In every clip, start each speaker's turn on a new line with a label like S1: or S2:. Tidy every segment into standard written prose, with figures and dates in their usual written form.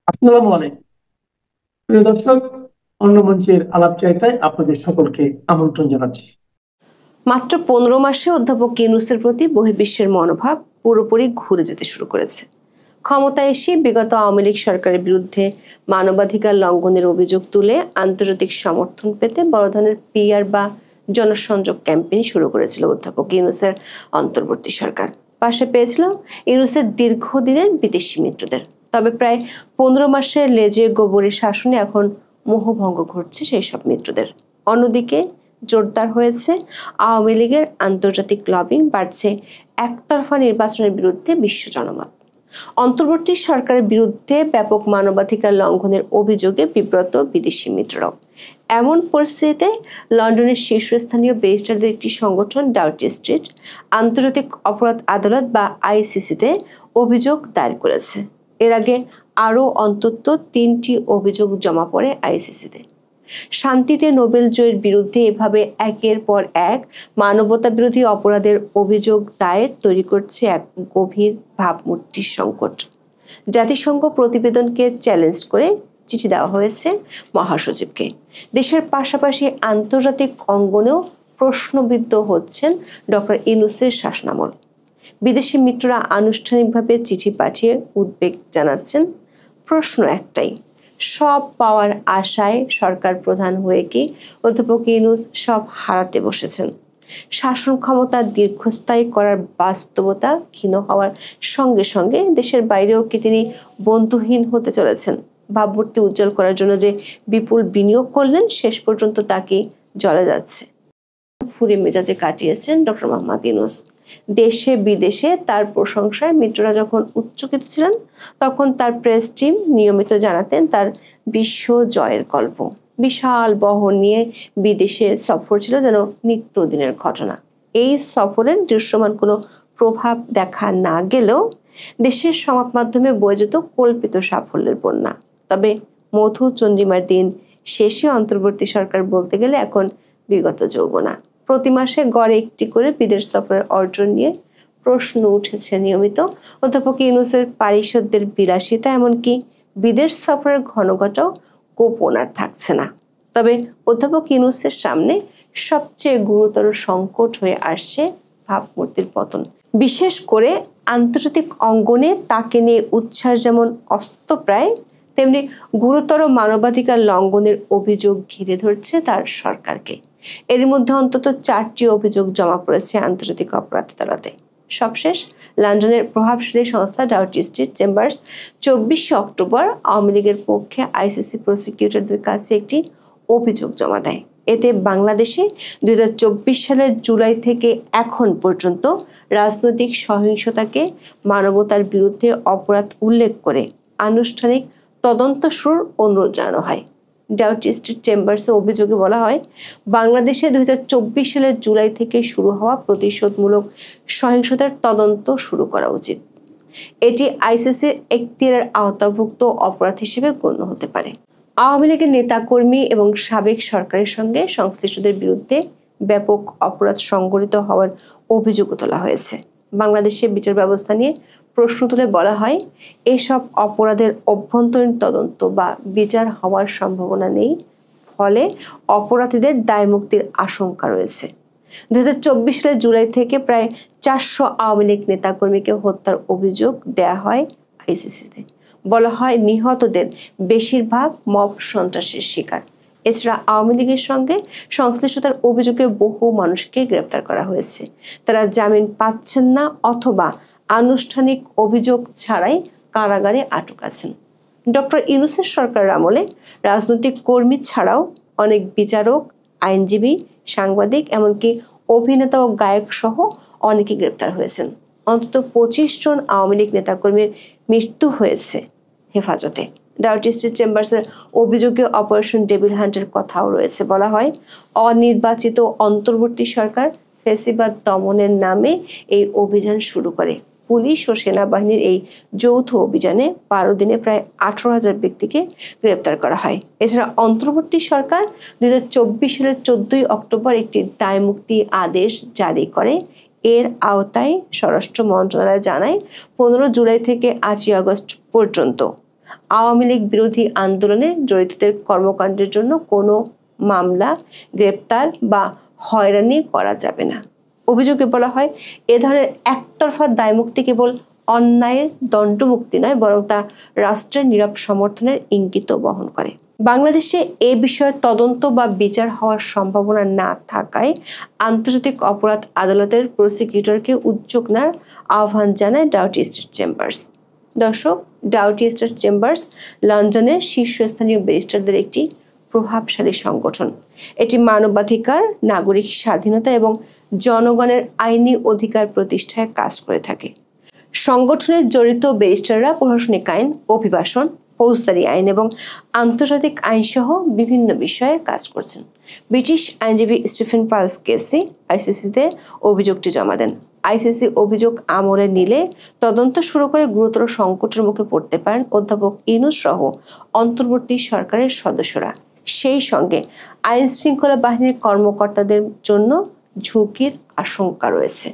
S1: আসসালামু আলাইকুম প্রিয় দর্শক। অন্য মঞ্চের আলাপচারিতায় আপনাদের সকলকে আমন্ত্রণ জানাচ্ছি।
S2: মাত্র 15 মাসে অধ্যাপক ইউনূসের প্রতি বহির্বিশ্বের মনোভাব পুরোপুরি ঘুরে যেতে শুরু করেছে। ক্ষমতায় এসে বিগত আওয়ামী লীগ সরকারের বিরুদ্ধে মানবাধিকার লঙ্ঘনের অভিযোগ তুলে আন্তর্জাতিক সমর্থন পেতে বড় ধরনের পিআর বা জনসংযোগ ক্যাম্পেইন শুরু করেছিল অধ্যাপক ইউনূসের অন্তর্বর্তী সরকার। পাশে পেয়েছিল ইউনূসের দীর্ঘদিনের বিদেশি মিত্রদের। তবে প্রায় 15 মাসের লেজে গোবরে শাসনে এখন মোহভঙ্গ ঘটছে সেই সব মিত্রদের। অন্যদিকে জোরদার হয়েছে আওয়ামী লীগের আন্তর্জাতিক লবিং, বাড়ছে একতরফা নির্বাচনের বিরুদ্ধে বিশ্ব জনমত। অন্তর্বর্তী সরকারের বিরুদ্ধে ব্যাপক মানবাধিকার লঙ্ঘনের অভিযোগে বিব্রত বিদেশি মিত্ররাও। এমন পরিস্থিতিতে লন্ডনের শীর্ষস্থানীয় ব্যারিস্টারদের একটি সংগঠন ডাউটি স্ট্রিট আন্তর্জাতিক অপরাধ আদালত বা আইসিসিতে অভিযোগ দায়ের করেছে। এর আগে আরও অন্তত 3টি অভিযোগ জমা পড়ে আইসিসিতে। শান্তিতে নোবেল জয়ের বিরুদ্ধে এভাবে একের পর এক মানবতা বিরোধী অপরাধের অভিযোগ দায়ের তৈরি করছে এক গভীর ভাবমূর্তির সংকট। জাতিসংঘ প্রতিবেদনকে চ্যালেঞ্জ করে চিঠি দেওয়া হয়েছে মহাসচিবকে। দেশের পাশাপাশি আন্তর্জাতিক অঙ্গনেও প্রশ্নবিদ্ধ হচ্ছেন ডক্টর ইউনূসের শাসনামল। বিদেশি মিত্ররা আনুষ্ঠানিকভাবে চিঠি পাঠিয়ে উদ্বেগ জানাচ্ছেন। প্রশ্ন একটাই, সব পাওয়ার আশায় সরকার প্রধান হয়ে কি অধ্যাপক ইউনূস সব হারাতে বসেছেন? শাসন ক্ষমতা দীর্ঘস্থায়ী করার বাস্তবতা ক্ষীণ হওয়ার সঙ্গে সঙ্গে দেশের বাইরেও কি তিনি বন্ধুহীন হতে চলেছেন? ভাবমূর্তি উজ্জ্বল করার জন্য যে বিপুল বিনিয়োগ করলেন, শেষ পর্যন্ত তাকে জ্বলে যাচ্ছে। ফুরে মেজাজে কাটিয়েছেন ডক্টর মোহাম্মদ ইউনূস। দেশে বিদেশে তার প্রশংসায় মিত্ররা যখন উচ্চকিত ছিলেন, তখন তার প্রেস টিম নিয়মিত জানাতেন তার বিশ্ব জয়ের গল্প। বিশাল বহর নিয়ে বিদেশে সফর ছিল যেন নিত্যদিনের ঘটনা। এই সফরের দৃশ্যমান কোনো প্রভাব দেখা না গেলেও দেশের সংবাদ মাধ্যমে বয়ে যেত কল্পিত সাফল্যের বন্যা। তবে মধু চন্দ্রিমার দিন শেষে অন্তর্বর্তী সরকার বলতে গেলে এখন বিগত যৌবনা। প্রতি মাসে গড়ে একটি করে বিদেশ সফরের অর্জন নিয়ে প্রশ্ন উঠেছে নিয়মিত। অধ্যাপক ইউনূসের পারিষদদের বিলাসিতা, এমনকি বিদেশ সফরের ঘনঘটাও গোপন আর থাকছে না। তবে অধ্যাপক ইউনূসের সামনে সবচেয়ে গুরুতর সংকট হয়ে আসছে ভাবমূর্তির পতন। বিশেষ করে আন্তর্জাতিক অঙ্গনে তাকে নিয়ে উচ্ছ্বাস যেমন অস্তপ্রায়, তেমনি গুরুতর মানবাধিকার লঙ্ঘনের অভিযোগ ঘিরে ধরছে তার সরকারকে। এর মধ্যে অন্তত 4টি অভিযোগ জমা পড়েছে আন্তর্জাতিক অপরাধ আদালতে। সবশেষ লন্ডনের প্রভাবশালী সংস্থা Doughty street chambers 24 October Awami লীগের পক্ষে আইসিসি প্রসিকিউটরদের কাছে একটি অভিযোগ জমা দেয়। এতে বাংলাদেশে 2024 সালের জুলাই থেকে এখন পর্যন্ত রাজনৈতিক সহিংসতাকে মানবতার বিরুদ্ধে অপরাধ উল্লেখ করে আনুষ্ঠানিক তদন্ত শুরুর অনুরোধ জানানো হয়। ডাউটি স্ট্রিট চেম্বার্সের অভিযোগে বলা হয়, বাংলাদেশে 2024 সালের জুলাই থেকে শুরু হওয়া প্রতিশোধমূলক সহিংসতার তদন্ত শুরু করা উচিত। এটি আইসিসির এখতিয়ারের আওতাভুক্ত অপরাধ হিসেবে গণ্য হতে পারে। আওয়ামী লীগের নেতাকর্মী এবং সাবেক সরকারের সঙ্গে সংশ্লিষ্টদের বিরুদ্ধে ব্যাপক অপরাধ সংঘটিত হওয়ার অভিযোগও তোলা হয়েছে। বাংলাদেশের বিচার ব্যবস্থা নিয়ে প্রশ্ন তুলে বলা হয়, এসব অপরাধের অভ্যন্তরীণ তদন্ত বা বিচার হওয়ার সম্ভাবনা নেই, ফলে অপরাধীদের দায়মুক্তির আশঙ্কা রয়েছে। 2024 সালের জুলাই থেকে প্রায় 400 আওয়ামী লীগ নেতাকর্মীকে হত্যার অভিযোগ দেয়া হয় আইসিসিতে। বলা হয়, নিহতদের বেশিরভাগ মব সন্ত্রাসের শিকার। এছাড়া আওয়ামী লীগের সঙ্গে সংশ্লিষ্টতার অভিযোগে বহু মানুষকে গ্রেপ্তার করা হয়েছে। তারা জামিন পাচ্ছেন না অথবা আনুষ্ঠানিক অভিযোগ ছাড়াই কারাগারে আটক আছেন। ডক্টর ইউনূসের সরকারের আমলে রাজনৈতিক কর্মী ছাড়াও অনেক বিচারক, আইনজীবী, সাংবাদিক, এমনকি অভিনেতা ও গায়ক সহ অনেকে গ্রেপ্তার হয়েছেন। অন্তত 25 জন আওয়ামী লীগ নেতাকর্মীর মৃত্যু হয়েছে হেফাজতে। ডাউটি স্ট্রিট চেম্বার্সের অভিযোগে অপারেশন ডেভিল হান্টের কথাও রয়েছে। বলা হয়, অনির্বাচিত অন্তর্বর্তী সরকার ফ্যাসিবাদ দমনের নামে এই অভিযান শুরু করে। পুলিশ ও সেনাবাহিনীর এই যৌথ অভিযানে 12 দিনে প্রায় 18,000 ব্যক্তিকে গ্রেপ্তার করা হয়। এছাড়া অন্তর্বর্তী সরকার 2024 সালের 14 অক্টোবর একটি দায়মুক্তি আদেশ জারি করে। এর আওতায় স্বরাষ্ট্র মন্ত্রণালয় জানায়, 15 জুলাই থেকে 8 আগস্ট পর্যন্ত আওয়ামী লীগ বিরোধী আন্দোলনে জড়িতদের কর্মকাণ্ডের জন্য কোনো মামলা, গ্রেপ্তার বা হয়রানি করা যাবে না। অভিযোগে বলা হয়, এ ধরনের একতরফা দায়মুক্তি কেবল অন্যায়ের দণ্ডমুক্তি নয়, বরং তা রাষ্ট্রের নীরব সমর্থনের ইঙ্গিত বহন করে। বাংলাদেশে এ বিষয়ে তদন্ত বা বিচার হওয়ার সম্ভাবনা না থাকায় আন্তর্জাতিক অপরাধ আদালতের প্রসিকিউটরকে উদ্যোগ নেওয়ার আহ্বান জানায় ডাউটি স্টেট চেম্বার্স। দর্শক, ডাউটি স্টেট চেম্বার্স লন্ডনের শীর্ষস্থানীয় ব্যারিস্টারদের একটি প্রভাবশালী সংগঠন। এটি মানবাধিকার, নাগরিক স্বাধীনতা এবং জনগণের আইনি অধিকার প্রতিষ্ঠায় কাজ করে থাকে। সংগঠনের জড়িত ব্যারিস্টাররা প্রশাসনিক আইন, অভিবাসন, ফৌজদারি আইন এবং আন্তর্জাতিক আইন সহ বিভিন্ন বিষয়ে কাজ করছেন। ব্রিটিশ আইনজীবী স্টিফেন পালসকেসি আইসিসিতে অভিযোগটি জমা দেন। আইসিসি অভিযোগ আমলে নিলে তদন্ত শুরু করে গুরুতর সংকটের মুখে পড়তে পারেন অধ্যাপক ইউনূস সহ অন্তর্বর্তী সরকারের সদস্যরা। সেই সঙ্গে আইন শৃঙ্খলা বাহিনীর কর্মকর্তাদের জন্য ঝুঁকির আশঙ্কা রয়েছে।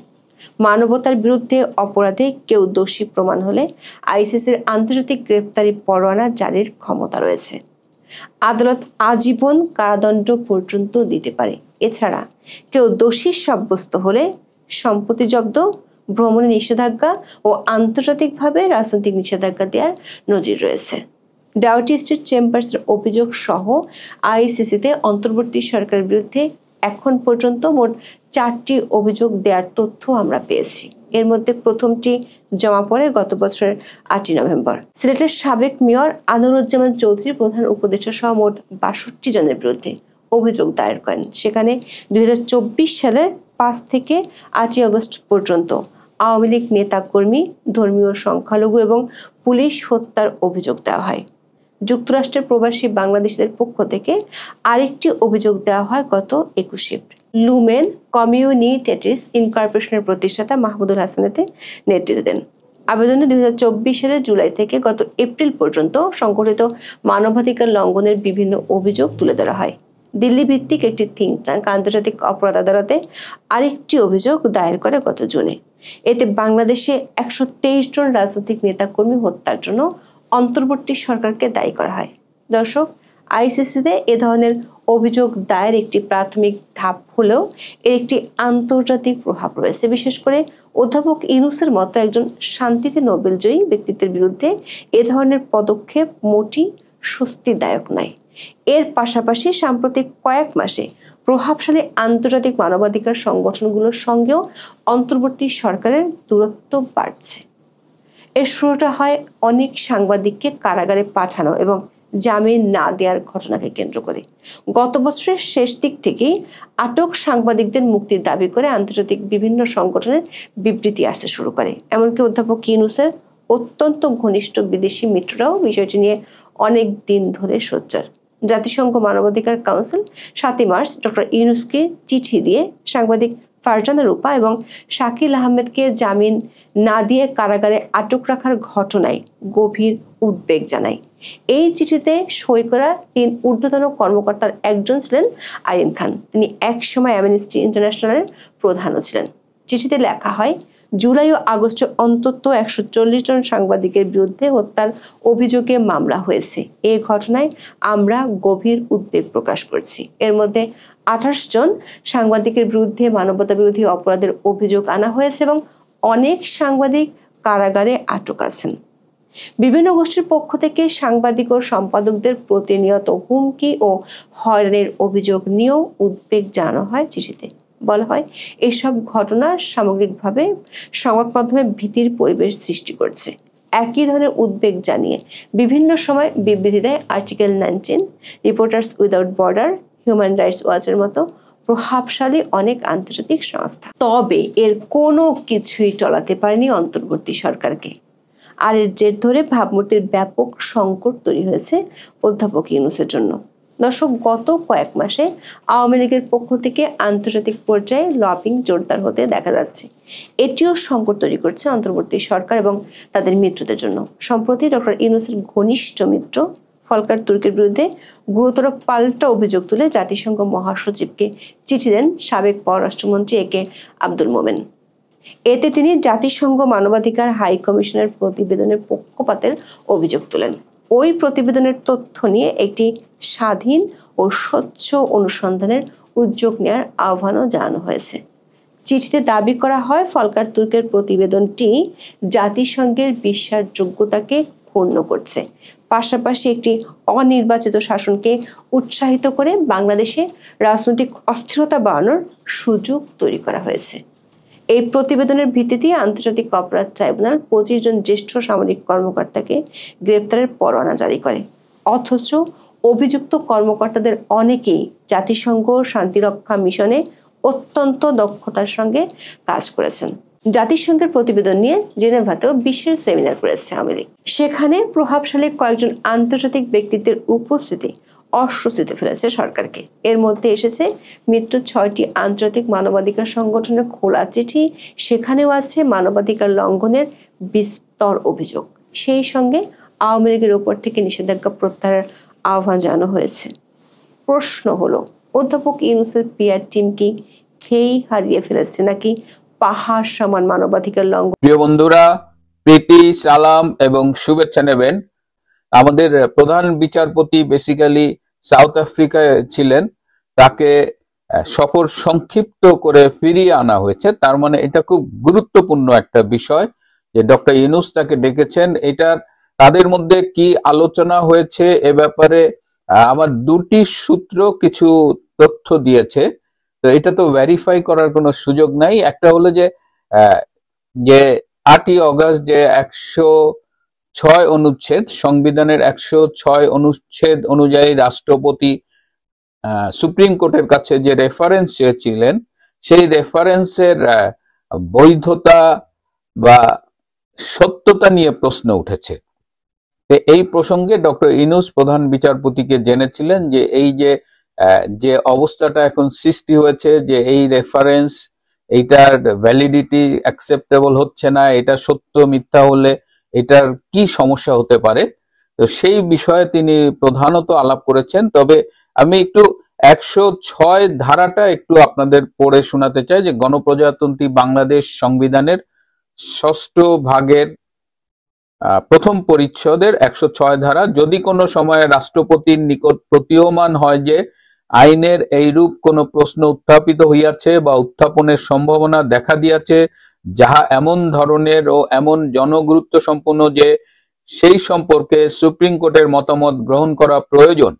S2: মানবতার বিরুদ্ধে অপরাধে কেউ দোষী প্রমাণ হলে আইসিসির আন্তর্জাতিক গ্রেপ্তারি পরোয়ানা জারির ক্ষমতা রয়েছে। আদালত আজীবন কারাদণ্ড পর্যন্ত দিতে পারে। এছাড়া কেউ দোষী সাব্যস্ত হলে সম্পত্তি জব্দ, ভ্রমণে নিষেধাজ্ঞা ও আন্তর্জাতিকভাবে রাজনৈতিক নিষেধাজ্ঞা দেওয়ার নজির রয়েছে। ডাউটি স্টেট চেম্বার্সের অভিযোগ সহ আইসিসিতে অন্তর্বর্তী সরকারের বিরুদ্ধে এখন পর্যন্ত মোট 4টি অভিযোগ দেওয়ার তথ্য আমরা পেয়েছি। এর মধ্যে প্রথমটি জমা পড়ে গত বছরের 8 নভেম্বর। সিলেটের সাবেক মেয়র আনোয়ারুজ্জামান চৌধুরী প্রধান উপদেষ্টা সহ মোট 62 জনের বিরুদ্ধে অভিযোগ দায়ের করেন। সেখানে 2024 সালের 5 থেকে 8 আগস্ট পর্যন্ত আওয়ামী লীগ নেতাকর্মী, ধর্মীয় সংখ্যালঘু এবং পুলিশ হত্যার অভিযোগ দেওয়া হয়। যুক্তরাষ্ট্রের প্রবাসী বাংলাদেশিদের পক্ষ থেকে আরেকটি অভিযোগ দেওয়া হয় গত 21 এপ্রিল। লুমেন কমিউনিটেটিস ইনকর্পোরেশনের প্রতিষ্ঠাতা মাহমুদুল হাসানেতে নেতৃত্ব দেন। আবেদনে 2024 সালের জুলাই থেকে গত এপ্রিল পর্যন্ত সংঘটিত মানবাধিকার লঙ্ঘনের বিভিন্ন অভিযোগ তুলে ধরা হয়। দিল্লি ভিত্তিক একটি থিঙ্ক ট্যাঙ্ক আন্তর্জাতিক অপরাধ আদালতে আরেকটি অভিযোগ দায়ের করে গত জুনে। এতে বাংলাদেশে 123 জন রাজনৈতিক নেতাকর্মী হত্যার জন্য অন্তর্বর্তী সরকারকে দায়ী করা হয়। দর্শক, আইসিসিতে এ ধরনের অভিযোগ দায়ের একটি প্রাথমিক ধাপ হলেও এর একটি আন্তর্জাতিক প্রভাব রয়েছে। বিশেষ করে অধ্যাপক ইউনূসের মতো একজন শান্তিতে নোবেলজয়ী ব্যক্তিত্বের বিরুদ্ধে এ ধরনের পদক্ষেপ মোটেই স্বস্তিদায়ক নয়। এর পাশাপাশি সাম্প্রতিক কয়েক মাসে প্রভাবশালী আন্তর্জাতিক মানবাধিকার সংগঠনগুলোর সঙ্গেও অন্তর্বর্তী সরকারের দূরত্ব বাড়ছে। এর শুরুটা হয় অনেক সাংবাদিককে কারাগারে পাঠানো এবং জামিন না দেওয়ার ঘটনাকে কেন্দ্র করে। গত বছরের শেষ দিক থেকেই আটক সাংবাদিকদের মুক্তির দাবি করে আন্তর্জাতিক বিভিন্ন সংগঠনের বিবৃতি আসতে শুরু করে। এমনকি অধ্যাপক ইউনূসের অত্যন্ত ঘনিষ্ঠ বিদেশি মিত্ররাও বিষয়টি নিয়ে অনেক দিন ধরে সোচ্চার। জাতিসংঘ মানবাধিকার কাউন্সিল 7 মার্চ ডক্টর ইউনূসকে চিঠি দিয়ে সাংবাদিক ফারজানা রূপা এবং শাকিল আহমেদকে জামিন না দিয়ে কারাগারে আটক রাখার ঘটনায় গভীর উদ্বেগ জানায়। এই চিঠিতে সই করা 3 ঊর্ধ্বতন কর্মকর্তার একজন ছিলেন আরিন খান। তিনি একসময় অ্যামনেস্টি ইন্টারন্যাশনালের প্রধানও ছিলেন। চিঠিতে লেখা হয়, জুলাই ও আগস্টে অন্তত 140 জন সাংবাদিকের বিরুদ্ধে হত্যার অভিযোগে মামলা হয়েছে। এই ঘটনায় আমরা গভীর উদ্বেগ প্রকাশ করছি। এর মধ্যে 28 জন সাংবাদিকের বিরুদ্ধে মানবতা বিরোধী অপরাধের অভিযোগ আনা হয়েছে এবং অনেক সাংবাদিক কারাগারে আটক আছেন। বিভিন্ন গোষ্ঠীর পক্ষ থেকে সাংবাদিক ও সম্পাদকদের প্রতিনিয়ত হুমকি ও হয়রানির অভিযোগ নিয়েও উদ্বেগ জানানো হয় চিঠিতে। বলা হয়, এসব ঘটনা সামগ্রিকভাবে সংবাদ মাধ্যমে ভীতির পরিবেশ সৃষ্টি করছে। একই ধরনের উদ্বেগ জানিয়ে বিভিন্ন সময় বিবৃতি দেয় Article 19, Reporters Without Border, Human Rights ওয়াচের মতো প্রভাবশালী অনেক আন্তর্জাতিক সংস্থা। তবে এর কোনো কিছুই টলাতে পারেনি অন্তর্বর্তী সরকারকে। আর এর জের ধরে ভাবমূর্তির ব্যাপক সংকট তৈরি হয়েছে অধ্যাপক ইউনূসের জন্য। দর্শক, গত কয়েক মাসে আওয়ামী লীগের পক্ষ থেকে আন্তর্জাতিক পর্যায়ে লবিং জোরদার হতে দেখা যাচ্ছে। এটিও সংকট তৈরি করছে অন্তর্বর্তী সরকার এবং তাদের মিত্রদের জন্য। সম্প্রতি ডক্টর ইউনূসের ঘনিষ্ঠ মিত্র ফলকার তুর্কের বিরুদ্ধে গুরুতর পাল্টা অভিযোগ তুলে জাতিসংঘ মহাসচিবকে চিঠি দেন সাবেক পররাষ্ট্রমন্ত্রী একে আব্দুল মোমেন। এতে তিনি জাতিসংঘ মানবাধিকার হাই কমিশনের প্রতিবেদনের পক্ষপাতের অভিযোগ তোলেন। ওই প্রতিবেদনের তথ্য নিয়ে একটি স্বাধীন ও স্বচ্ছ অনুসন্ধানের উদ্যোগ নেওয়ার আহ্বানও জানানো হয়েছে। চিঠিতে দাবি করা হয়, ফলকার তুর্কের প্রতিবেদনটি জাতিসংঘের বিশ্বাসযোগ্যতাকে ক্ষুণ্ণ করছে, পাশাপাশি একটি অনির্বাচিত শাসনকে উৎসাহিত করে বাংলাদেশে রাজনৈতিক অস্থিরতা বাড়ানোর সুযোগ তৈরি করা হয়েছে। এই প্রতিবেদনের ভিত্তিতে আন্তর্জাতিক অপরাধ ট্রাইব্যুনাল 25 জন জ্যেষ্ঠ সামরিক কর্মকর্তাকে গ্রেপ্তারের পরোয়ানা জারি করে। অথচ অভিযুক্ত কর্মকর্তাদের অনেকেই জাতিসংঘ শান্তিরক্ষা মিশনে অত্যন্ত দক্ষতার সঙ্গে কাজ করেছেন। জাতিসংঘের প্রতিবেদন নিয়ে জেনেভাতেও বিশেষ সেমিনার করেছে আওয়ামী লীগ। সেখানে প্রভাবশালী কয়েকজন আন্তর্জাতিক ব্যক্তিত্বের উপস্থিতি অস্বস্তিতে ফেলেছে সরকারকে। এর মধ্যে এসেছে মিত্র 6টি আন্তর্জাতিক মানবাধিকার সংগঠনের খোলা চিঠি, সেখানেও আছে মানবাধিকার লঙ্ঘনের বিস্তর অভিযোগ। সেই সঙ্গে আওয়ামী লীগের উপর থেকে নিষেধাজ্ঞা প্রত্যাহারের আহ্বান জানানো হয়েছে। প্রশ্ন হলো, অধ্যাপক ইউনূসের পিআর টিম কি খেই হারিয়ে ফেলেছে নাকি পাহাড় সমান মানবাধিকার লঙ্ঘন?
S3: প্রিয় বন্ধুরা, প্রীতি, সালাম এবং শুভেচ্ছা নেবেন। আমাদের প্রধান বিচারপতি বেসিক্যালি সাউথ আফ্রিকায় ছিলেন, তাকে সফর সংক্ষিপ্ত করে ফিরিয়ে আনা হয়েছে। তার মানে এটা খুব গুরুত্বপূর্ণ একটা বিষয় যে ডক্টর ইউনূস তাকে ডেকেছেন। এটার তাদের মধ্যে কি আলোচনা হয়েছে এ ব্যাপারে আমার দুটি সূত্র কিছু তথ্য দিয়েছে। তো এটা তো ভেরিফাই করার কোনো সুযোগ নাই। একটা হলো যে 8ই অগস্ট যে 106 অনুচ্ছেদ, সংবিধানের 106 অনুচ্ছেদ অনুযায়ী রাষ্ট্রপতি সুপ্রিম কোর্টের কাছে যে রেফারেন্স চেয়েছিলেন, সেই রেফারেন্সের বৈধতা বা সত্যতা নিয়ে প্রশ্ন উঠেছে। এই প্রসঙ্গে ডক্টর ইউনূস প্রধান বিচারপতিকে জেনেছিলেন যে এই যে অবস্থাটা এখন সৃষ্টি হয়েছে, যে এই রেফারেন্স এইটার ভ্যালিডিটি অ্যাকসেপ্টেবল হচ্ছে না, এটা সত্য মিথ্যা হলে এটার কি সমস্যা হতে পারে, তো সেই বিষয়ে তিনি প্রধানত আলাপ করেছেন। তবে আমি একটু 106 ধারাটা একটু আপনাদের পড়ে শোনাতে চাই, যে গণপ্রজাতন্ত্রী বাংলাদেশ সংবিধানের 6ষ্ঠ ভাগের প্রথম পরিচ্ছেদের 106 ধারা, যদি কোনো সময়ে রাষ্ট্রপতির নিকট প্রতীয়মান হয় যে আইনের এইরূপ কোনো প্রশ্ন উত্থাপিত হইয়াছে বা উত্থাপনের সম্ভাবনা দেখা দিয়াছে, যাহা এমন ধরনের ও এমন জনগুরুত্ব সম্পন্ন যে সেই সম্পর্কে সুপ্রিম কোর্টের মতামত গ্রহণ করা প্রয়োজন,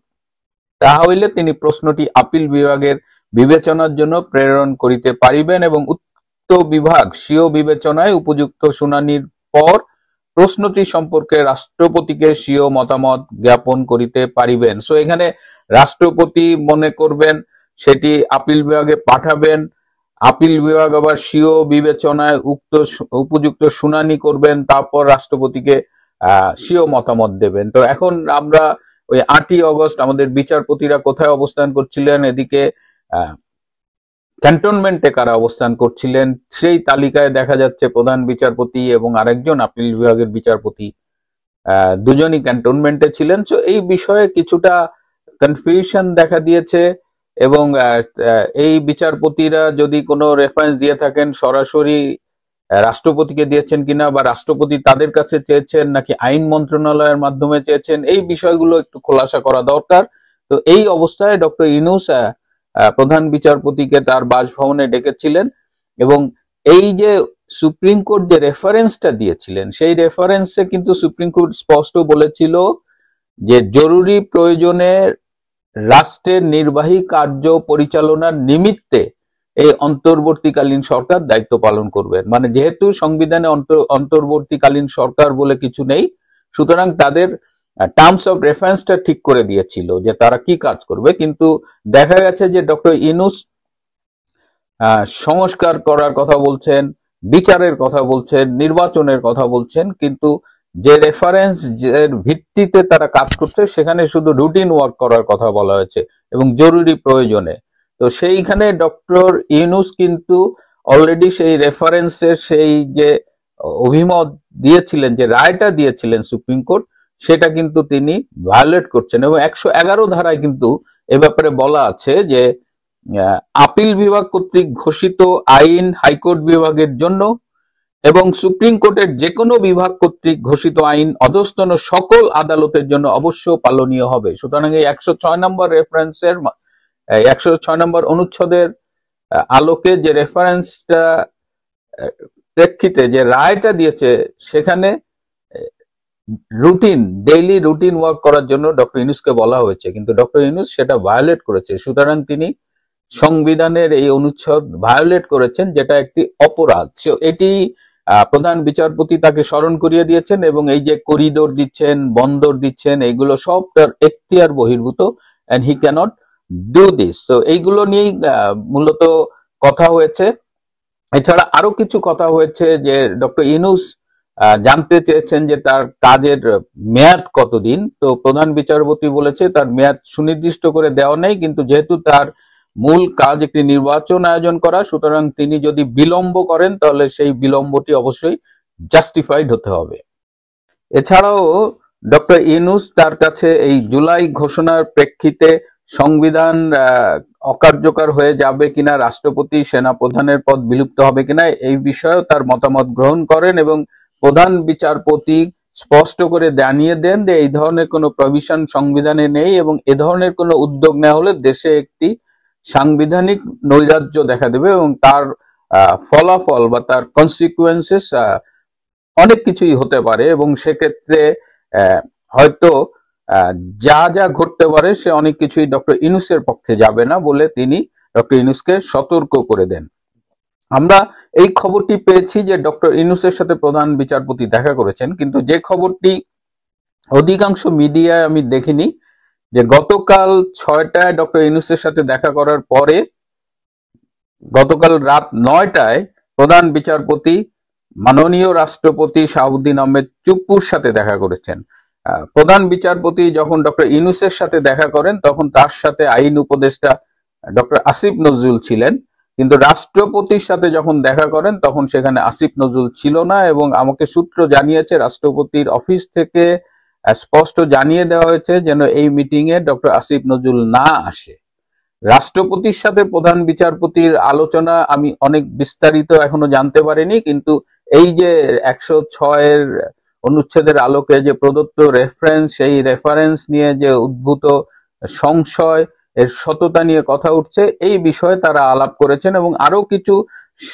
S3: তাহা হইলে তিনি প্রশ্নটি আপিল বিভাগের বিবেচনার জন্য প্রেরণ করিতে পারিবেন এবং উক্ত বিভাগ স্বীয় বিবেচনায় উপযুক্ত শুনানির পর প্রশ্নটি সম্পর্কে রাষ্ট্রপতিকে স্বীয় মতামত জ্ঞাপন করিতে পারিবেন। সো এখানে রাষ্ট্রপতি মনে করবেন, সেটি আপিল বিভাগে পাঠাবেন, আপিল বিভাগ আবার স্বীয় বিবেচনায় উপযুক্ত শুনানি করবেন, তারপর রাষ্ট্রপতিকে স্বীয় মতামত দেবেন। তো এখন আমরা ওই 8ই অগস্ট আমাদের বিচারপতিরা কোথায় অবস্থান করছিলেন, এদিকে ক্যান্টনমেন্টে কারা অবস্থান করছিলেন, সেই তালিকায় দেখা যাচ্ছে প্রধান বিচারপতি এবং আরেকজন আপিল বিভাগের বিচারপতি দুজনই ক্যান্টনমেন্টে ছিলেন। তো এই বিষয়ে কিছুটা কনফিউশন দেখা দিয়েছে এবং এই বিচারপতিরা যদি কোনো রেফারেন্স দিয়ে থাকেন সরাসরি রাষ্ট্রপতিকে দিয়েছেন কিনা, বা রাষ্ট্রপতি তাদের কাছে চেয়েছেন নাকি আইন মন্ত্রণালয়ের মাধ্যমে চেয়েছেন, এই বিষয়গুলো একটু খোলাসা করা দরকার। তো এই অবস্থায় ডক্টর ইউনূস প্রধান বিচারপতিকে তার বাসভবনে ডেকেছিলেন এবং এই যে সুপ্রিম কোর্ট যে রেফারেন্সটা দিয়েছিলেন, সেই রেফারেন্সে কিন্তু সুপ্রিম কোর্ট স্পষ্ট বলেছিল যে জরুরি প্রয়োজনে রাষ্ট্রের নির্বাহী কার্য পরিচালনার নিমিত্তে এই অন্তর্বর্তীকালীন সরকার দায়িত্ব পালন করবেন। মানে যেহেতু সংবিধানে অন্তর্বর্তীকালীন সরকার বলে কিছু নেই, সুতরাং তাদের টার্মস অফ রেফারেন্সটা ঠিক করে দিয়েছিল যে তারা কি কাজ করবে। কিন্তু দেখা গেছে যে ডক্টর ইউনূস সংস্কার করার কথা বলছেন, বিচারের কথা বলছেন, নির্বাচনের কথা বলছেন, কিন্তু যে রেফারেন্স এর ভিত্তিতে তারা কাজ করছে সেখানে শুধু রুটিন ওয়ার্ক করার কথা বলা হয়েছে এবং জরুরি প্রয়োজনে। তো সেইখানে ডক্টর ইউনূস কিন্তু অলরেডি সেই রেফারেন্সের সেই যে অভিমত দিয়েছিলেন, যে রায়টা দিয়েছিলেন সুপ্রিম কোর্ট, সেটা কিন্তু তিনি ভায়োলেট করছেন। এবং 111 ধারায় কিন্তু এ ব্যাপারে বলা আছে যে আপিল বিভাগ কর্তৃক ঘোষিত আইন হাইকোর্ট বিভাগের জন্য এবং সুপ্রিম কোর্টের যে কোনো বিভাগ কর্তৃক ঘোষিত আইন অধস্তন সকল আদালতের জন্য অবশ্য পালনীয় হবে। সুতরাং এই 106 নম্বর রেফারেন্সের 106 নম্বর অনুচ্ছেদের আলোকে যে রেফারেন্সটা প্রেক্ষিতে যে রায়টা দিয়েছে, সেখানে ডেইলি রুটিন ওয়ার্ক করার জন্য ডক্টর ইউনূসকে বলা হয়েছে, কিন্তু ডক্টর ইউনূস সেটা ভায়োলেট করেছে। সুতরাং তিনি সংবিধানের এই অনুচ্ছেদ ভায়োলেট করেছেন, যেটা একটি অপরাধ। এটি প্রধান বিচারপতি তাকে স্মরণ করিয়ে দিয়েছেন, এবং এই যে করিডোর দিচ্ছেন, বন্দর দিচ্ছেন, এইগুলো সব তার এখতিয়ার বহির্ভূত, and he cannot do this. তো এইগুলো নিয়েই মূলত কথা হয়েছে। এছাড়া আরো কিছু কথা হয়েছে যে ডক্টর ইউনূস জানতে চেয়েছেন যে তার কাজের মেয়াদ কতদিন। তো প্রধান বিচারপতি বলেছে তার মেয়াদ সুনির্দিষ্ট করে দেওয়া নেই, কিন্তু যেহেতু তার মূল কাজ একটি নির্বাচন আয়োজন করা, সুতরাং তিনি যদি বিলম্ব করেন তাহলে সেই বিলম্বটি অবশ্যই জাস্টিফাইড হতে হবে। এছাড়াও ডক্টর ইউনূস তার কাছে এই জুলাই ঘোষণার প্রেক্ষিতে সংবিধান অকার্যকর হয়ে যাবে কিনা, রাষ্ট্রপতি সেনাপ্রধানের পদ বিলুপ্ত হবে কিনা, এই বিষয়েও তার মতামত গ্রহণ করেন, এবং প্রধান বিচারপতি স্পষ্ট করে জানিয়ে দেন যে এই ধরনের কোনো প্রভিশন সংবিধানে নেই, এবং এ ধরনের কোনো উদ্যোগ নেওয়া হলে দেশে একটি সাংবিধানিক নৈরাজ্য দেখা দেবে, এবং তার ফলাফল বা তার কনসিকুয়েন্সেস অনেক কিছুই হতে পারে, এবং সেক্ষেত্রে হয়তো যা যা ঘটতে পারে সে অনেক কিছুই ডক্টর ইউনূসের পক্ষে যাবে না বলে তিনি ডক্টর ইউনূসকে সতর্ক করে দেন। আমরা এই খবরটি পেয়েছি যে ডক্টর ইউনূসের সাথে প্রধান বিচারপতি দেখা করেছেন, কিন্তু যে খবরটি অধিকাংশ মিডিয়ায় আমি দেখিনি, যে গতকাল 6টায় ডক্টর ইউনূসের সাথে দেখা করার পরে গতকাল রাত 9টায় প্রধান বিচারপতি মাননীয় রাষ্ট্রপতি শাহাবুদ্দিন আহমেদ চুপ্পুর সাথে দেখা করেছেন। প্রধান বিচারপতি যখন ডক্টর ইউনূসের সাথে দেখা করেন তখন তার সাথে আইন উপদেষ্টা ডক্টর আসিফ নজরুল ছিলেন, কিন্তু রাষ্ট্রপতির সাথে যখন দেখা করেন তখন সেখানে আসিফ নজরুল ছিল না, এবং আমাকে সূত্র জানিয়েছে রাষ্ট্রপতির অফিস থেকে স্পষ্ট জানিয়ে দেওয়া হয়েছে যেন এই meeting a doctor Asif Nazrul না আসে। রাষ্ট্রপতির সাথে প্রধান বিচারপতির আলোচনা আমি অনেক বিস্তারিত এখনো জানতে পারিনি, কিন্তু এই যে 106 অনুচ্ছেদের আলোকে যে প্রদত্ত রেফারেন্স, সেই রেফারেন্স নিয়ে যে উদ্ভূত সংশয়, এর সততা নিয়ে কথা উঠছে, এই বিষয়ে তারা আলাপ করেছেন, এবং আরো কিছু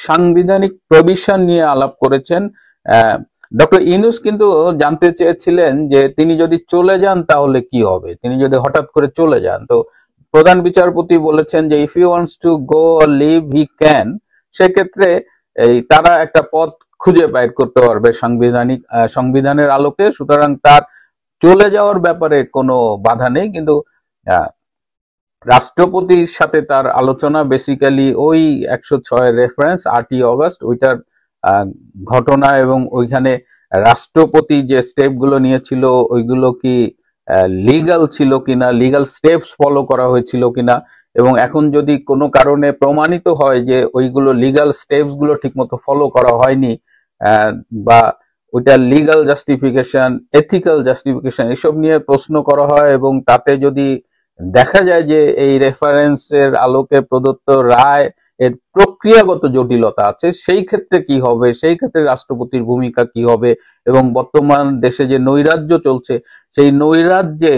S3: সাংবিধানিক প্রভিশন নিয়ে আলাপ করেছেন। ডক্টর ইউনূস কিন্তু জানতে চেয়েছিলেন যে তিনি যদি চলে যান তাহলে কি হবে, তিনি যদি হঠাৎ করে চলে যান। তো প্রধান বিচারপতি বলেছেন যে if you wants to go or leave he can, সেক্ষেত্রে তারা একটা পথ খুঁজে বের করতে পারবে সংবিধানের আলোকে, সুতরাং তার চলে যাওয়ার ব্যাপারে কোনো বাধা নেই। কিন্তু রাষ্ট্রপতির সাথে তার আলোচনা বেসিক্যালি ওই 106 রেফারেন্স 8ই অগস্ট ওইটার ঘটনা, এবং ওইখানে রাষ্ট্রপতি যে স্টেপগুলো নিয়েছিল ওইগুলো কি লিগাল ছিল কিনা, লিগাল স্টেপস ফলো করা হয়েছিল কিনা, এবং এখন যদি কোনো কারণে প্রমাণিত হয় যে ওইগুলো লিগাল স্টেপস গুলো ঠিকমতো ফলো করা হয়নি, বা ওইটা লিগাল জাস্টিফিকেশন, এথিক্যাল জাস্টিফিকেশন, এসব নিয়ে প্রশ্ন করা হয়, এবং তাতে যদি দেখা যায় যে এই রেফারেন্সের আলোকে প্রদত্ত রায় এর প্রক্রিয়াগত জটিলতা আছে, সেই ক্ষেত্রে কি হবে, সেই ক্ষেত্রে রাষ্ট্রপতির ভূমিকা কি হবে, এবং বর্তমান দেশে যে নৈরাজ্য চলছে সেই নৈরাজ্যে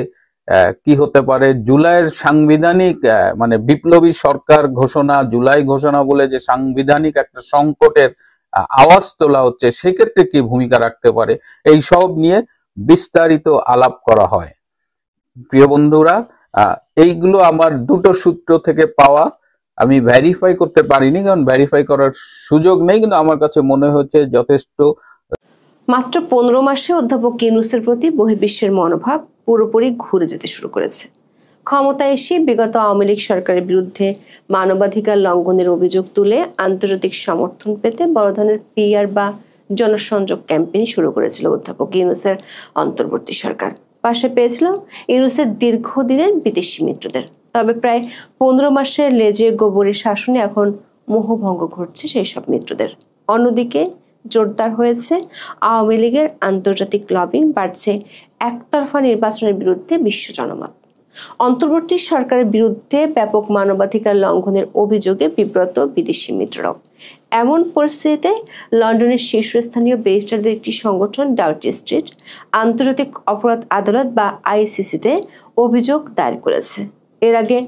S3: কি হতে পারে, জুলাইয়ের সাংবিধানিক মানে বিপ্লবী সরকার ঘোষণা, জুলাই ঘোষণা বলে যে সাংবিধানিক একটা সংকটের আওয়াজ তোলা হচ্ছে, সেক্ষেত্রে কি ভূমিকা রাখতে পারে, এই সব নিয়ে বিস্তারিত আলাপ করা হয়। প্রিয় বন্ধুরা, এইগুলো আমার দুটো সূত্র থেকে পাওয়া, আমি ভেরিফাই করতে পারিনি কারণ ভেরিফাই করার সুযোগ নেই, কিন্তু আমার কাছে মনে হচ্ছে যথেষ্ট।
S2: মাত্র 15 মাসে অধ্যাপক ইউনূসের প্রতি বহির্বিশ্বের মনোভাব পুরোপুরি ঘুরে যেতে শুরু করেছে। ক্ষমতায় এসে বিগত আওয়ামী লীগ সরকারের বিরুদ্ধে মানবাধিকার লঙ্ঘনের অভিযোগ তুলে আন্তর্জাতিক সমর্থন পেতে বড় ধরনের পিআর বা জনসংযোগ ক্যাম্পেইন শুরু করেছিল অধ্যাপক ইউনূসের অন্তর্বর্তী সরকার। পাশে পেয়েছিল ইউনূসের দীর্ঘদিনের বিদেশি মিত্রদের। তবে প্রায় 15 মাসের লেজে গোবরের শাসনে এখন মোহভঙ্গ ঘটছে সেই সব মিত্রদের। অন্যদিকে জোরদার হয়েছে আওয়ামী লীগের আন্তর্জাতিক লবিং, বাড়ছে একতরফা নির্বাচনের বিরুদ্ধে বিশ্ব জনমত। অন্তর্বর্তী সরকারের বিরুদ্ধে ব্যাপক মানবাধিকার লঙ্ঘনের অভিযোগে বিব্রত বিদেশি মিত্ররাও। এমন পরিস্থিতিতে লন্ডনের শীর্ষস্থানীয় ব্যারিস্টারদের একটি সংগঠন ডাউটি স্ট্রিট আন্তর্জাতিক অপরাধ আদালত বা আইসিসিতে অভিযোগ দায়ের করেছে। এর আগে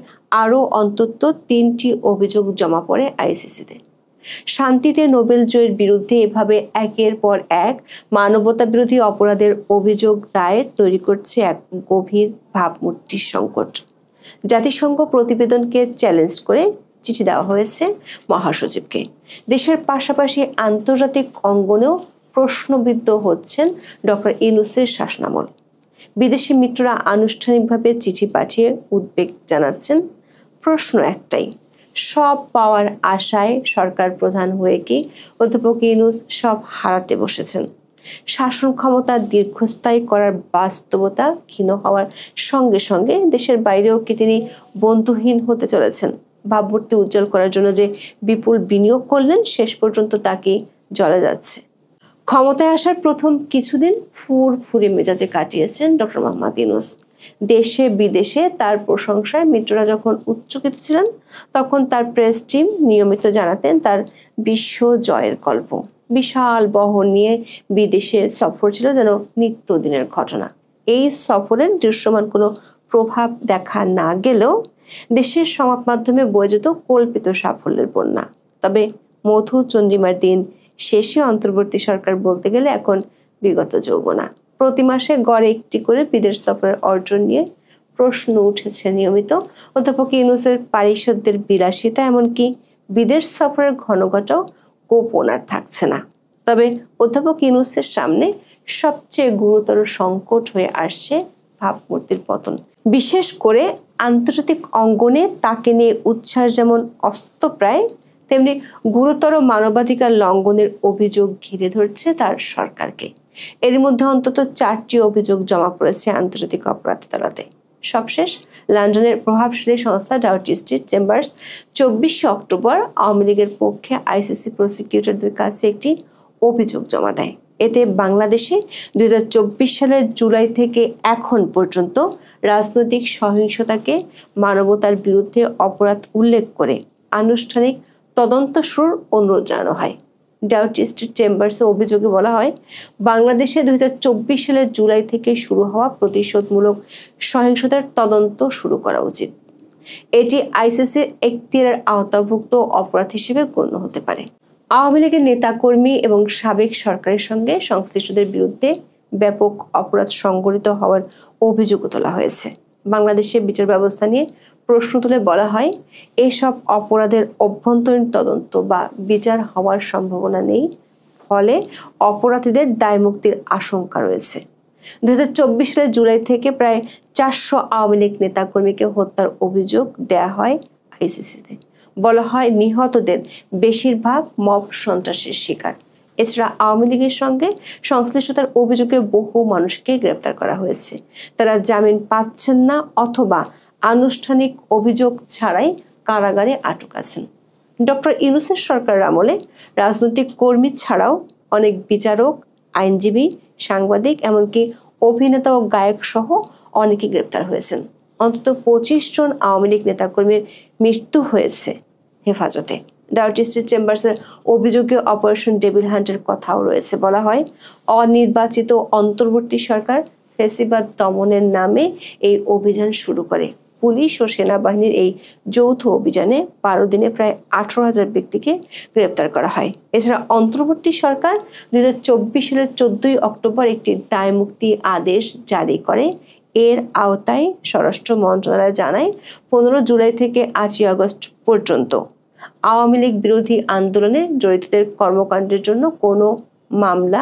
S2: আরও অন্তত 3টি অভিযোগ জমা পড়ে আইসিসিতে। শান্তিতে নোবেল জয়ের বিরুদ্ধে এভাবে একের পর এক মানবতা বিরোধী অপরাধের অভিযোগ দায়ের তৈরি করছে এক গভীর ভাবমূর্তির সংকট। জাতিসংঘ প্রতিবেদনকে চ্যালেঞ্জ করে চিঠি দেওয়া হয়েছে মহাসচিবকে। দেশের পাশাপাশি আন্তর্জাতিক অঙ্গনেও প্রশ্নবিদ্ধ হচ্ছেন ডক্টর ইউনূসের শাসনামল। বিদেশি মিত্ররা আনুষ্ঠানিকভাবে চিঠি পাঠিয়ে উদ্বেগ জানাচ্ছেন। প্রশ্ন একটাই, সব পাওয়ার আশায় সরকার প্রধান হয়ে কি অধ্যাপক ইউনূস সব হারাতে বসেছেন? শাসন ক্ষমতা দীর্ঘস্থায়ী করার বাস্তবতা ক্ষীণ হওয়ার সঙ্গে সঙ্গে দেশের বাইরেও কি তিনি বন্ধুহীন হতে চলেছেন? ভাবমূর্তি উজ্জ্বল করার জন্য যে বিপুল বিনিয়োগ করলেন, শেষ পর্যন্ত তাকে জ্বলে যাচ্ছে। ক্ষমতায় আসার প্রথম কিছুদিন ফুরফুরে মেজাজে কাটিয়েছেন ডক্টর মোহাম্মদ ইউনূস। দেশে বিদেশে তার প্রশংসায় মিত্ররা যখন উচ্চকিত ছিলেন, তখন তার প্রেস টিম নিয়মিত জানাতেন তার বিশ্ব জয়ের গল্প। বিশাল বহর নিয়ে বিদেশে সফর ছিল যেন নিত্যদিনের ঘটনা। এই সফরের দৃশ্যমান কোনো প্রভাব দেখা না গেলেও দেশের সংবাদ মাধ্যমে বয়ে যেত কল্পিত সাফল্যের বন্যা। তবে মধু চন্দ্রিমার দিন শেষে অন্তর্বর্তী সরকার বলতে গেলে এখন বিগত যৌবনা। প্রতি মাসে গড়ে একটি করে বিদেশ সফরের অর্জন নিয়ে প্রশ্ন উঠেছে নিয়মিত। অধ্যাপক ইউনূসের পারিষদদের বিলাসিতা, এমনকি বিদেশ সফরের ঘনঘটাও গোপন আর থাকছে না। তবে অধ্যাপক ইউনূসের সামনে সবচেয়ে গুরুতর সংকট হয়ে আসছে ভাবমূর্তির পতন। বিশেষ করে আন্তর্জাতিক অঙ্গনে তাকে নিয়ে উচ্ছ্বাস যেমন অস্তপ্রায়, তেমনি গুরুতর মানবাধিকার লঙ্ঘনের অভিযোগ ঘিরে ধরছে তার সরকারকে। এর মধ্যে অন্তত 4টি অভিযোগ জমা পড়েছে আন্তর্জাতিক অপরাধ আদালতে। সবশেষ লন্ডনের প্রভাবশালী সংস্থা Doughty street chambers 24 October Awami লীগের পক্ষে আইসিসি প্রসিকিউটরদের কাছে একটি অভিযোগ জমা দেয়। এতে বাংলাদেশে 2024 সালের জুলাই থেকে এখন পর্যন্ত রাজনৈতিক সহিংসতাকে মানবতার বিরুদ্ধে অপরাধ উল্লেখ করে আনুষ্ঠানিক তদন্ত শুরুর অনুরোধ জানানো হয়। ডাউটি স্ট্রিট চেম্বার্সের অভিযোগে বলা হয়, বাংলাদেশে 2024 সালের জুলাই থেকে শুরু হওয়া প্রতিশোধমূলক সহিংসতার তদন্ত শুরু করা উচিত। এটি আইসিসির এখতিয়ারের আওতাভুক্ত অপরাধ হিসেবে গণ্য হতে পারে। আওয়ামী লীগের নেতাকর্মী এবং সাবেক সরকারের সঙ্গে সংশ্লিষ্টদের বিরুদ্ধে ব্যাপক অপরাধ সংঘটিত হওয়ার অভিযোগ তোলা হয়েছে। বাংলাদেশের বিচার ব্যবস্থা নিয়ে প্রশ্ন তুলে বলা হয়, এসব অপরাধের অভ্যন্তরীণ তদন্ত বা বিচার হওয়ার সম্ভাবনা নেই, ফলে অপরাধীদের দায়মুক্তির আশঙ্কা রয়েছে। 2024 সালের জুলাই থেকে প্রায় 400 আওয়ামী লীগ নেতাকর্মীকে হত্যার অভিযোগ দেয়া হয় আইসিসিতে। বলা হয়, নিহতদের বেশিরভাগ মব সন্ত্রাসের শিকার। এছাড়া আওয়ামী লীগের সঙ্গে সংশ্লিষ্টতার অভিযোগে বহু মানুষকে গ্রেপ্তার করা হয়েছে। তারা জামিন পাচ্ছেন না অথবা আনুষ্ঠানিক অভিযোগ ছাড়াই কারাগারে আটক আছেন। ডক্টর ইউনূসের সরকারের আমলে রাজনৈতিক কর্মী ছাড়াও অনেক বিচারক, আইনজীবী, সাংবাদিক, এমনকি অভিনেতা ও গায়ক সহ অনেকে গ্রেপ্তার হয়েছেন। অন্তত 25 জন আওয়ামী লীগ নেতাকর্মীর মৃত্যু হয়েছে হেফাজতে। ডাউটি স্ট্রিট চেম্বার্সের অভিযোগে অপারেশন ডেভিল হান্টের কথাও রয়েছে। বলা হয়, অনির্বাচিত অন্তর্বর্তী সরকার ফ্যাসিবাদ দমনের নামে এই অভিযান শুরু করে। পুলিশ ও সেনাবাহিনীর এই যৌথ অভিযানে 12 দিনে প্রায় 18,000 ব্যক্তিকে গ্রেপ্তার করা হয়। এছাড়া অন্তর্বর্তী সরকার 2024 সালের 14 অক্টোবর একটি দায়মুক্তি আদেশ জারি করে। এর আওতায় স্বরাষ্ট্র মন্ত্রণালয় জানায়, 15 জুলাই থেকে 8 আগস্ট পর্যন্ত আওয়ামী লীগ বিরোধী আন্দোলনে জড়িতদের কর্মকাণ্ডের জন্য কোনো মামলা,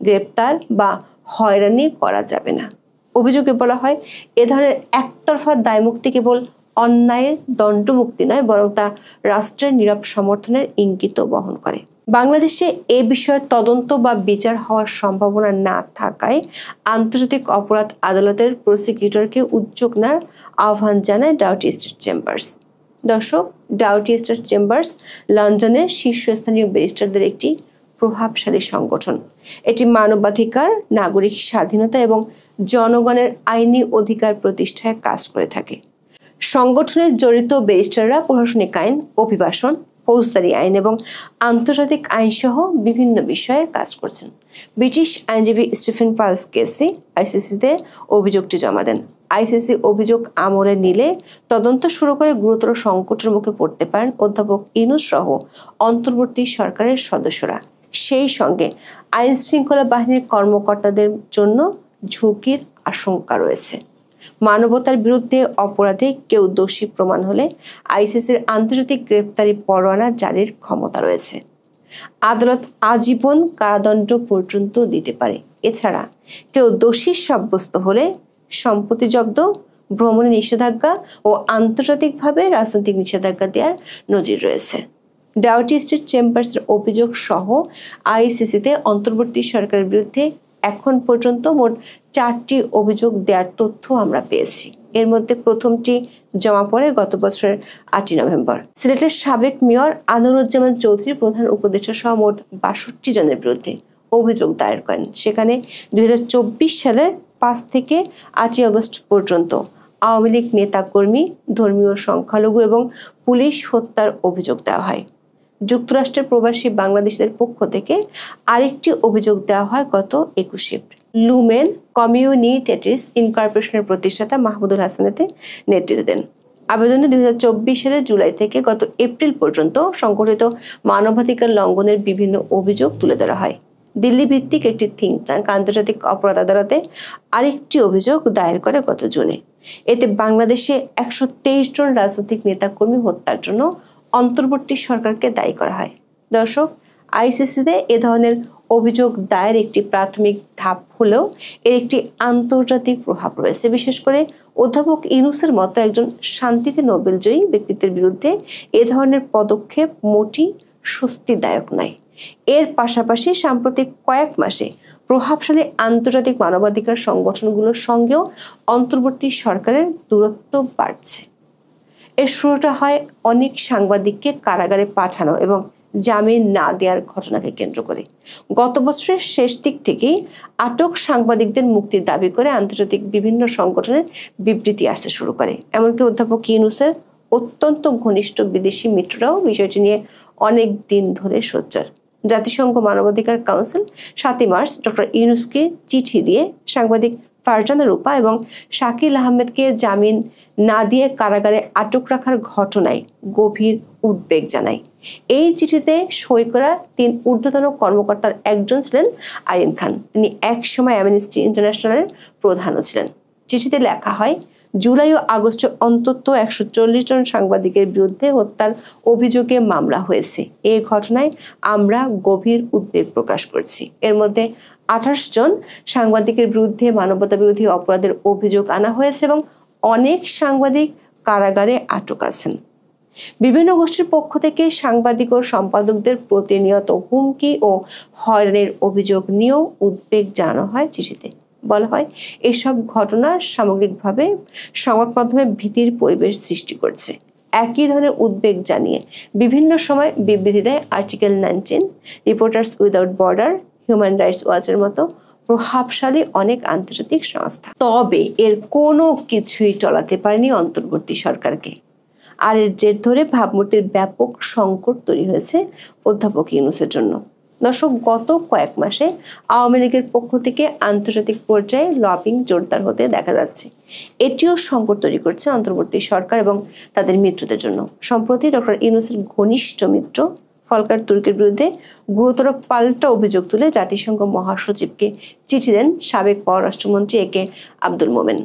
S2: গ্রেপ্তার বা হয়রানি করা যাবে না। অভিযোগে বলা হয়, এ ধরনের একতরফা দায়মুক্তি কেবল অন্যায়ের দণ্ডমুক্তি নয়, বরং তা রাষ্ট্রের নীরব সমর্থনের ইঙ্গিত বহন করে। বাংলাদেশে এ বিষয়ে তদন্ত বা বিচার হওয়ার সম্ভাবনা না থাকায় আন্তর্জাতিক অপরাধ আদালতের প্রসিকিউটরকে উদ্যোগ নেওয়ার আহ্বান জানায় ডাউটি স্ট্রিট চেম্বার্স। দর্শক, ডাউটি স্ট্রিট চেম্বার্স লন্ডনের শীর্ষস্থানীয় ব্যারিস্টারদের একটি প্রভাবশালী সংগঠন। এটি মানবাধিকার, নাগরিক স্বাধীনতা এবং জনগণের আইনি অধিকার প্রতিষ্ঠায় কাজ করে থাকে। সংগঠনে জড়িত ব্যারিস্টাররা প্রশাসনিক আইন, অভিবাসন, ফৌজদারি আইন এবং আন্তর্জাতিক আইন সহ বিভিন্ন বিষয়ে কাজ করছেন। ব্রিটিশ আইনজীবী স্টিফেন পালস কেসি আইসিসিতে অভিযোগটি জমা দেন। আইসিসি অভিযোগ আমলে নিলে তদন্ত শুরু করে গুরুতর সংকটের মুখে পড়তে পারেন অধ্যাপক ইউনূস সহ অন্তর্বর্তী সরকারের সদস্যরা। সেই সঙ্গে আইন শৃঙ্খলা বাহিনীর কর্মকর্তাদের জন্য ঝুঁকির আশঙ্কা রয়েছে। মানবতার বিরুদ্ধে অপরাধে কেউ দোষী প্রমাণ হলে আইসিসির আন্তর্জাতিক গ্রেপ্তারি পরোয়ানা জারির ক্ষমতা রয়েছে। আদালত আজীবন কারাদণ্ড পর্যন্ত দিতে পারে। এছাড়া কেউ দোষী সাব্যস্ত হলে সম্পত্তি জব্দ, ভ্রমণে নিষেধাজ্ঞা ও আন্তর্জাতিকভাবে রাজনৈতিক নিষেধাজ্ঞা দেওয়ার নজির রয়েছে। ডাউটি স্টেট চেম্বার্সের অভিযোগ সহ আইসিসিতে অন্তর্বর্তী সরকারের বিরুদ্ধে এখন পর্যন্ত মোট 4টি অভিযোগ দেওয়ার তথ্য আমরা পেয়েছি। এর মধ্যে প্রথমটি জমা পড়ে গত বছরের 8 নভেম্বর। সিলেটের সাবেক মেয়র আনোয়ারুজ্জামান চৌধুরী প্রধান উপদেষ্টা সহ মোট 62 জনের বিরুদ্ধে অভিযোগ দায়ের করেন। সেখানে 2024 সালের 5 থেকে 8 আগস্ট পর্যন্ত আওয়ামী লীগ নেতাকর্মী, ধর্মীয় সংখ্যালঘু এবং পুলিশ হত্যার অভিযোগ দেওয়া হয়। যুক্তরাষ্ট্রের প্রবাসী বাংলাদেশিদের পক্ষ থেকে আরেকটি অভিযোগ দেওয়া হয় গত 21 এপ্রিল। লুমেন কমিউনিটিস ইনকর্পোরেশনের প্রতিষ্ঠাতা মাহমুদুল হাসানেতে নেতৃত্ব দেন। আবেদনে 2024 সালের জুলাই থেকে গত এপ্রিল পর্যন্ত সংগঠিত মানবাধিকার লঙ্ঘনের বিভিন্ন অভিযোগ তুলে ধরা হয়। দিল্লি ভিত্তিক একটি থিঙ্ক ট্যাঙ্ক আন্তর্জাতিক অপরাধ আদালতে আরেকটি অভিযোগ দায়ের করে গত জুনে। এতে বাংলাদেশে 123 জন রাজনৈতিক নেতাকর্মী হত্যার জন্য অন্তর্বর্তী সরকারকে দায়ী করা হয়। দর্শক, আইসিসিতে এ ধরনের অভিযোগ দায়ের একটি প্রাথমিক ধাপ হলেও এর একটি আন্তর্জাতিক প্রভাব রয়েছে। বিশেষ করে অধ্যাপক ইউনূসের মতো একজন শান্তিতে নোবেলজয়ী ব্যক্তিত্বের বিরুদ্ধে এ ধরনের পদক্ষেপ মোটেই স্বস্তিদায়ক নয়। এর পাশাপাশি সাম্প্রতিক কয়েক মাসে প্রভাবশালী আন্তর্জাতিক মানবাধিকার সংগঠনগুলোর সঙ্গেও অন্তর্বর্তী সরকারের দূরত্ব বাড়ছে। এর শুরুটা হয় অনেক সাংবাদিককে কারাগারে পাঠানো এবং জামিন না দেওয়ার ঘটনাকে কেন্দ্র করে। গত বছরের শেষ দিক থেকেই আটক সাংবাদিকদের মুক্তির দাবি করে আন্তর্জাতিক বিভিন্ন সংগঠনের বিবৃতি আসতে শুরু করে। এমনকি অধ্যাপক ইউনূসের অত্যন্ত ঘনিষ্ঠ বিদেশি মিত্ররাও বিষয়টি নিয়ে অনেক দিন ধরে সোচ্চার। জাতিসংঘ মানবাধিকার কাউন্সিল 7 মার্চ ডক্টর ইউনূসকে চিঠি দিয়ে সাংবাদিক ফারজানা রূপা এবং শাকিল আহমেদকে জামিন না দিয়ে কারাগারে আটক রাখার ঘটনায় গভীর উদ্বেগ জানায়। এই চিঠিতে সই করা 3 ঊর্ধ্বতন কর্মকর্তার একজন ছিলেন আরিন খান। তিনি একসময় অ্যামনেস্টি ইন্টারন্যাশনালের প্রধানও ছিলেন। চিঠিতে লেখা হয়, জুলাই ও আগস্টে অন্তত 140 জন সাংবাদিকের বিরুদ্ধে হত্যার অভিযোগে মামলা হয়েছে। এই ঘটনায় আমরা গভীর উদ্বেগ প্রকাশ করছি। এর মধ্যে 28 জন সাংবাদিকের বিরুদ্ধে মানবতা বিরোধী অপরাধের অভিযোগ আনা হয়েছে এবং অনেক সাংবাদিক কারাগারে আটক আছেন। বিভিন্ন গোষ্ঠীর পক্ষ থেকে সাংবাদিক ও সম্পাদকদের প্রতিনিয়ত হুমকি ও হয়রানির অভিযোগ নিয়েও উদ্বেগ জানানো হয় চিঠিতে। বলা হয়, এসব ঘটনা সামগ্রিকভাবে সংবাদ মাধ্যমে ভীতির পরিবেশ সৃষ্টি করছে। একই ধরনের উদ্বেগ জানিয়ে বিভিন্ন সময় বিবৃতি দেয় Article 19, Reporters Without Border, Human Rights ওয়াচের মতো প্রভাবশালী অনেক আন্তর্জাতিক সংস্থা। তবে এর কোনো কিছুই টলাতে পারেনি অন্তর্বর্তী সরকারকে। আর এর জের ধরে ভাবমূর্তির ব্যাপক সংকট তৈরি হয়েছে অধ্যাপক ইউনূসের জন্য। দর্শক, গত কয়েক মাসে আওয়ামী লীগের পক্ষ থেকে আন্তর্জাতিক পর্যায়ে লবিং জোরদার হতে দেখা যাচ্ছে। এটিও সংকট তৈরি করছে অন্তর্বর্তী সরকার এবং তাদের মিত্রদের জন্য। সম্প্রতি ডক্টর ইউনূসের ঘনিষ্ঠ মিত্র ফলকার তুর্কের বিরুদ্ধে গুরুতর পাল্টা অভিযোগ তুলে জাতিসংঘ মহাসচিবকে চিঠি দেন সাবেক পররাষ্ট্রমন্ত্রী একে আব্দুল মোমেন।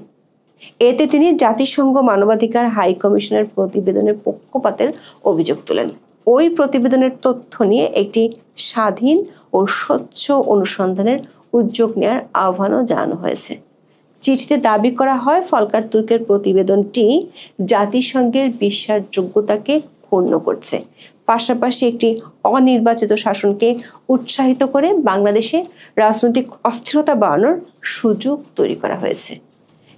S2: এতে তিনি জাতিসংঘ মানবাধিকার হাই কমিশনের প্রতিবেদনের পক্ষপাতের অভিযোগ তোলেন। ওই প্রতিবেদনের তথ্য নিয়ে একটি স্বাধীন ও স্বচ্ছ অনুসন্ধানের উদ্যোগ নেওয়ার আহ্বানও জানানো হয়েছে। চিঠিতে দাবি করা হয়, ফলকার তুর্কের প্রতিবেদনটি জাতিসংঘের বিশ্বাসযোগ্যতাকে ক্ষুণ্ণ করছে, পাশাপাশি একটি অনির্বাচিত শাসনকে উৎসাহিত করে বাংলাদেশে রাজনৈতিক অস্থিরতা বাড়ানোর সুযোগ তৈরি করা হয়েছে।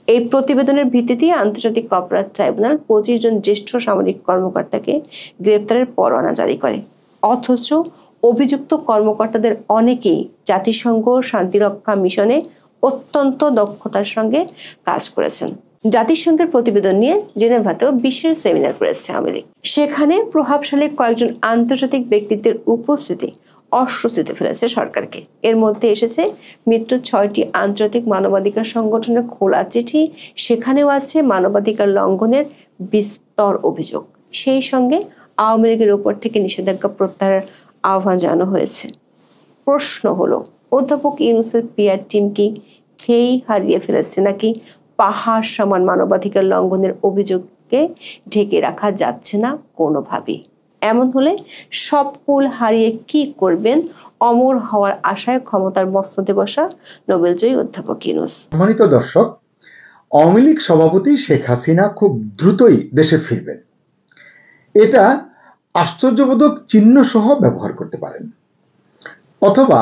S2: এই প্রতিবেদনের ভিত্তিতে আন্তর্জাতিক অপরাধ ট্রাইব্যুনাল 25 জন জ্যেষ্ঠ সামরিক কর্মকর্তাকে গ্রেপ্তারের পরোয়ানা জারি করে। অথচ অভিযুক্ত কর্মকর্তাদের অনেকেই জাতিসংঘ শান্তিরক্ষা মিশনে অত্যন্ত দক্ষতার সঙ্গে কাজ করেছেন। জাতিসংঘের প্রতিবেদন নিয়ে জেনেভাতেও বিশেষ সেমিনার করেছে আওয়ামী লীগ। সেখানে প্রভাবশালী কয়েকজন আন্তর্জাতিক ব্যক্তিত্বের উপস্থিতি অস্বস্তিতে ফেলেছে সরকারকে। এর মধ্যে এসেছে মিত্র 6টি আন্তর্জাতিক মানবাধিকার সংগঠনের খোলা চিঠি, সেখানেও আছে মানবাধিকার লঙ্ঘনের বিস্তর অভিযোগ। সেই সঙ্গে আওয়ামী লীগের উপর থেকে নিষেধাজ্ঞা প্রত্যাহারের আহ্বান জানানো হয়েছে। প্রশ্ন হলো, অধ্যাপক ইউনূসের পিআর টিম কি খেই হারিয়ে ফেলেছে, নাকি পাহাড় সমান মানবাধিকার লঙ্ঘনের অভিযোগকে ঢেকে রাখা যাচ্ছে না কোনোভাবেই? এমন হলে সব কুল হারিয়ে কি করবেন অমর হওয়ার আশায় ক্ষমতার মসনদে বসা নোবেলজয়ী অধ্যাপক ইউনূস?
S4: সম্মানিত দর্শক, আওয়ামী লীগ সভাপতি শেখ হাসিনা খুব দ্রুতই দেশে ফিরবেন, এটা আশ্চর্যবোধক চিহ্ন সহ ব্যবহার করতে পারেন, অথবা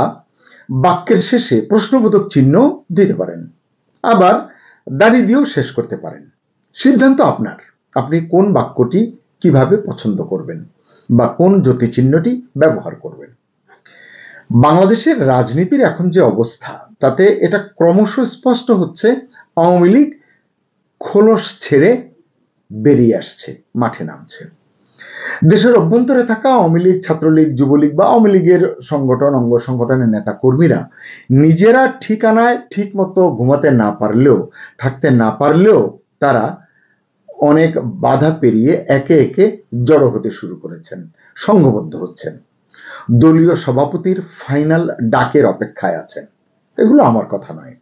S4: বাক্যের শেষে প্রশ্নবোধক চিহ্ন দিতে পারেন, আবার দাড়ি দিয়েও শেষ করতে পারেন। সিদ্ধান্ত আপনার, আপনি কোন বাক্যটি কিভাবে পছন্দ করবেন বা কোন জ্যোতি চিহ্নটি ব্যবহার করবেন। বাংলাদেশের রাজনীতির এখন যে অবস্থা, তাতে এটা ক্রমশ স্পষ্ট হচ্ছে আওয়ামী লীগ খোলস ছেড়ে বেরিয়ে আসছে, মাঠে নামছে। দেশের অভ্যন্তরে থাকা আওয়ামী লীগ, ছাত্রলীগ, যুবলীগ বা আওয়ামী লীগের সংগঠন, অঙ্গ সংগঠনের নেতা কর্মীরা নিজেরা ঠিকানায় ঠিক মতো ঘুমাতে না পারলেও, থাকতে না পারলেও, তারা অনেক বাধা পেরিয়ে একে একে জড়ো হতে শুরু করেছেন, সংঘবদ্ধ হচ্ছেন, দলীয় সভাপতির ফাইনাল ডাকের অপেক্ষায় আছেন। এগুলো আমার কথা নয়,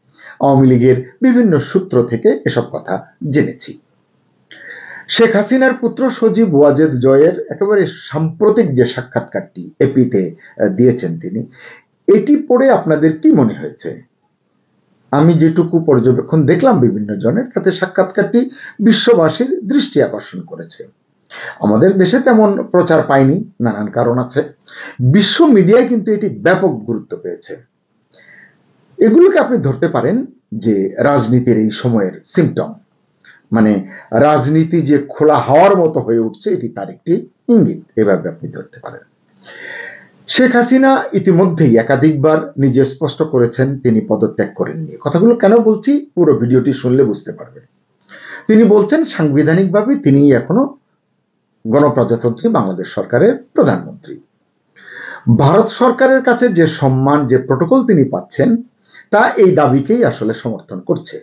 S4: আওয়ামী লীগের বিভিন্ন সূত্র থেকে এসব কথা জেনেছি। শেখ হাসিনার পুত্র সজীব ওয়াজেদ জয়ের একেবারে সাম্প্রতিক যে সাক্ষাৎকারটি এপিতে দিয়েছেন তিনি, এটি পড়ে আপনাদের কি মনে হয়েছে? আমি যেটুকু পর্যবেক্ষণ দেখলাম বিভিন্ন জনের, তাতে সাক্ষাৎকারটি বিশ্ববাসীর দৃষ্টি আকর্ষণ করেছে। আমাদের দেশে তেমন প্রচার পায়নি, নানান কারণ আছে। বিশ্ব মিডিয়ায় কিন্তু এটি ব্যাপক গুরুত্ব পেয়েছে। এগুলোকে আপনি ধরতে পারেন যে রাজনীতির এই সময়ের সিমটম, মানে রাজনীতি যে খোলা হওয়ার মতো হয়ে উঠছে, এটি তার একটি ইঙ্গিত, এভাবে আপনি ধরতে পারেন। শেখ হাসিনা ইতিমধ্যেই একাধিকবার নিজে স্পষ্ট করেছেন তিনি পদত্যাগ করেননি। কথাগুলো কেন বলছি, পুরো ভিডিওটি শুনলে বুঝতে পারবেন। তিনি বলছেন সাংবিধানিকভাবে তিনি এখনো গণপ্রজাতন্ত্রী বাংলাদেশ সরকারের প্রধানমন্ত্রী। ভারত সরকারের কাছে যে সম্মান, যে প্রটোকল তিনি পাচ্ছেন, তা এই দাবিকেই আসলে সমর্থন করছে।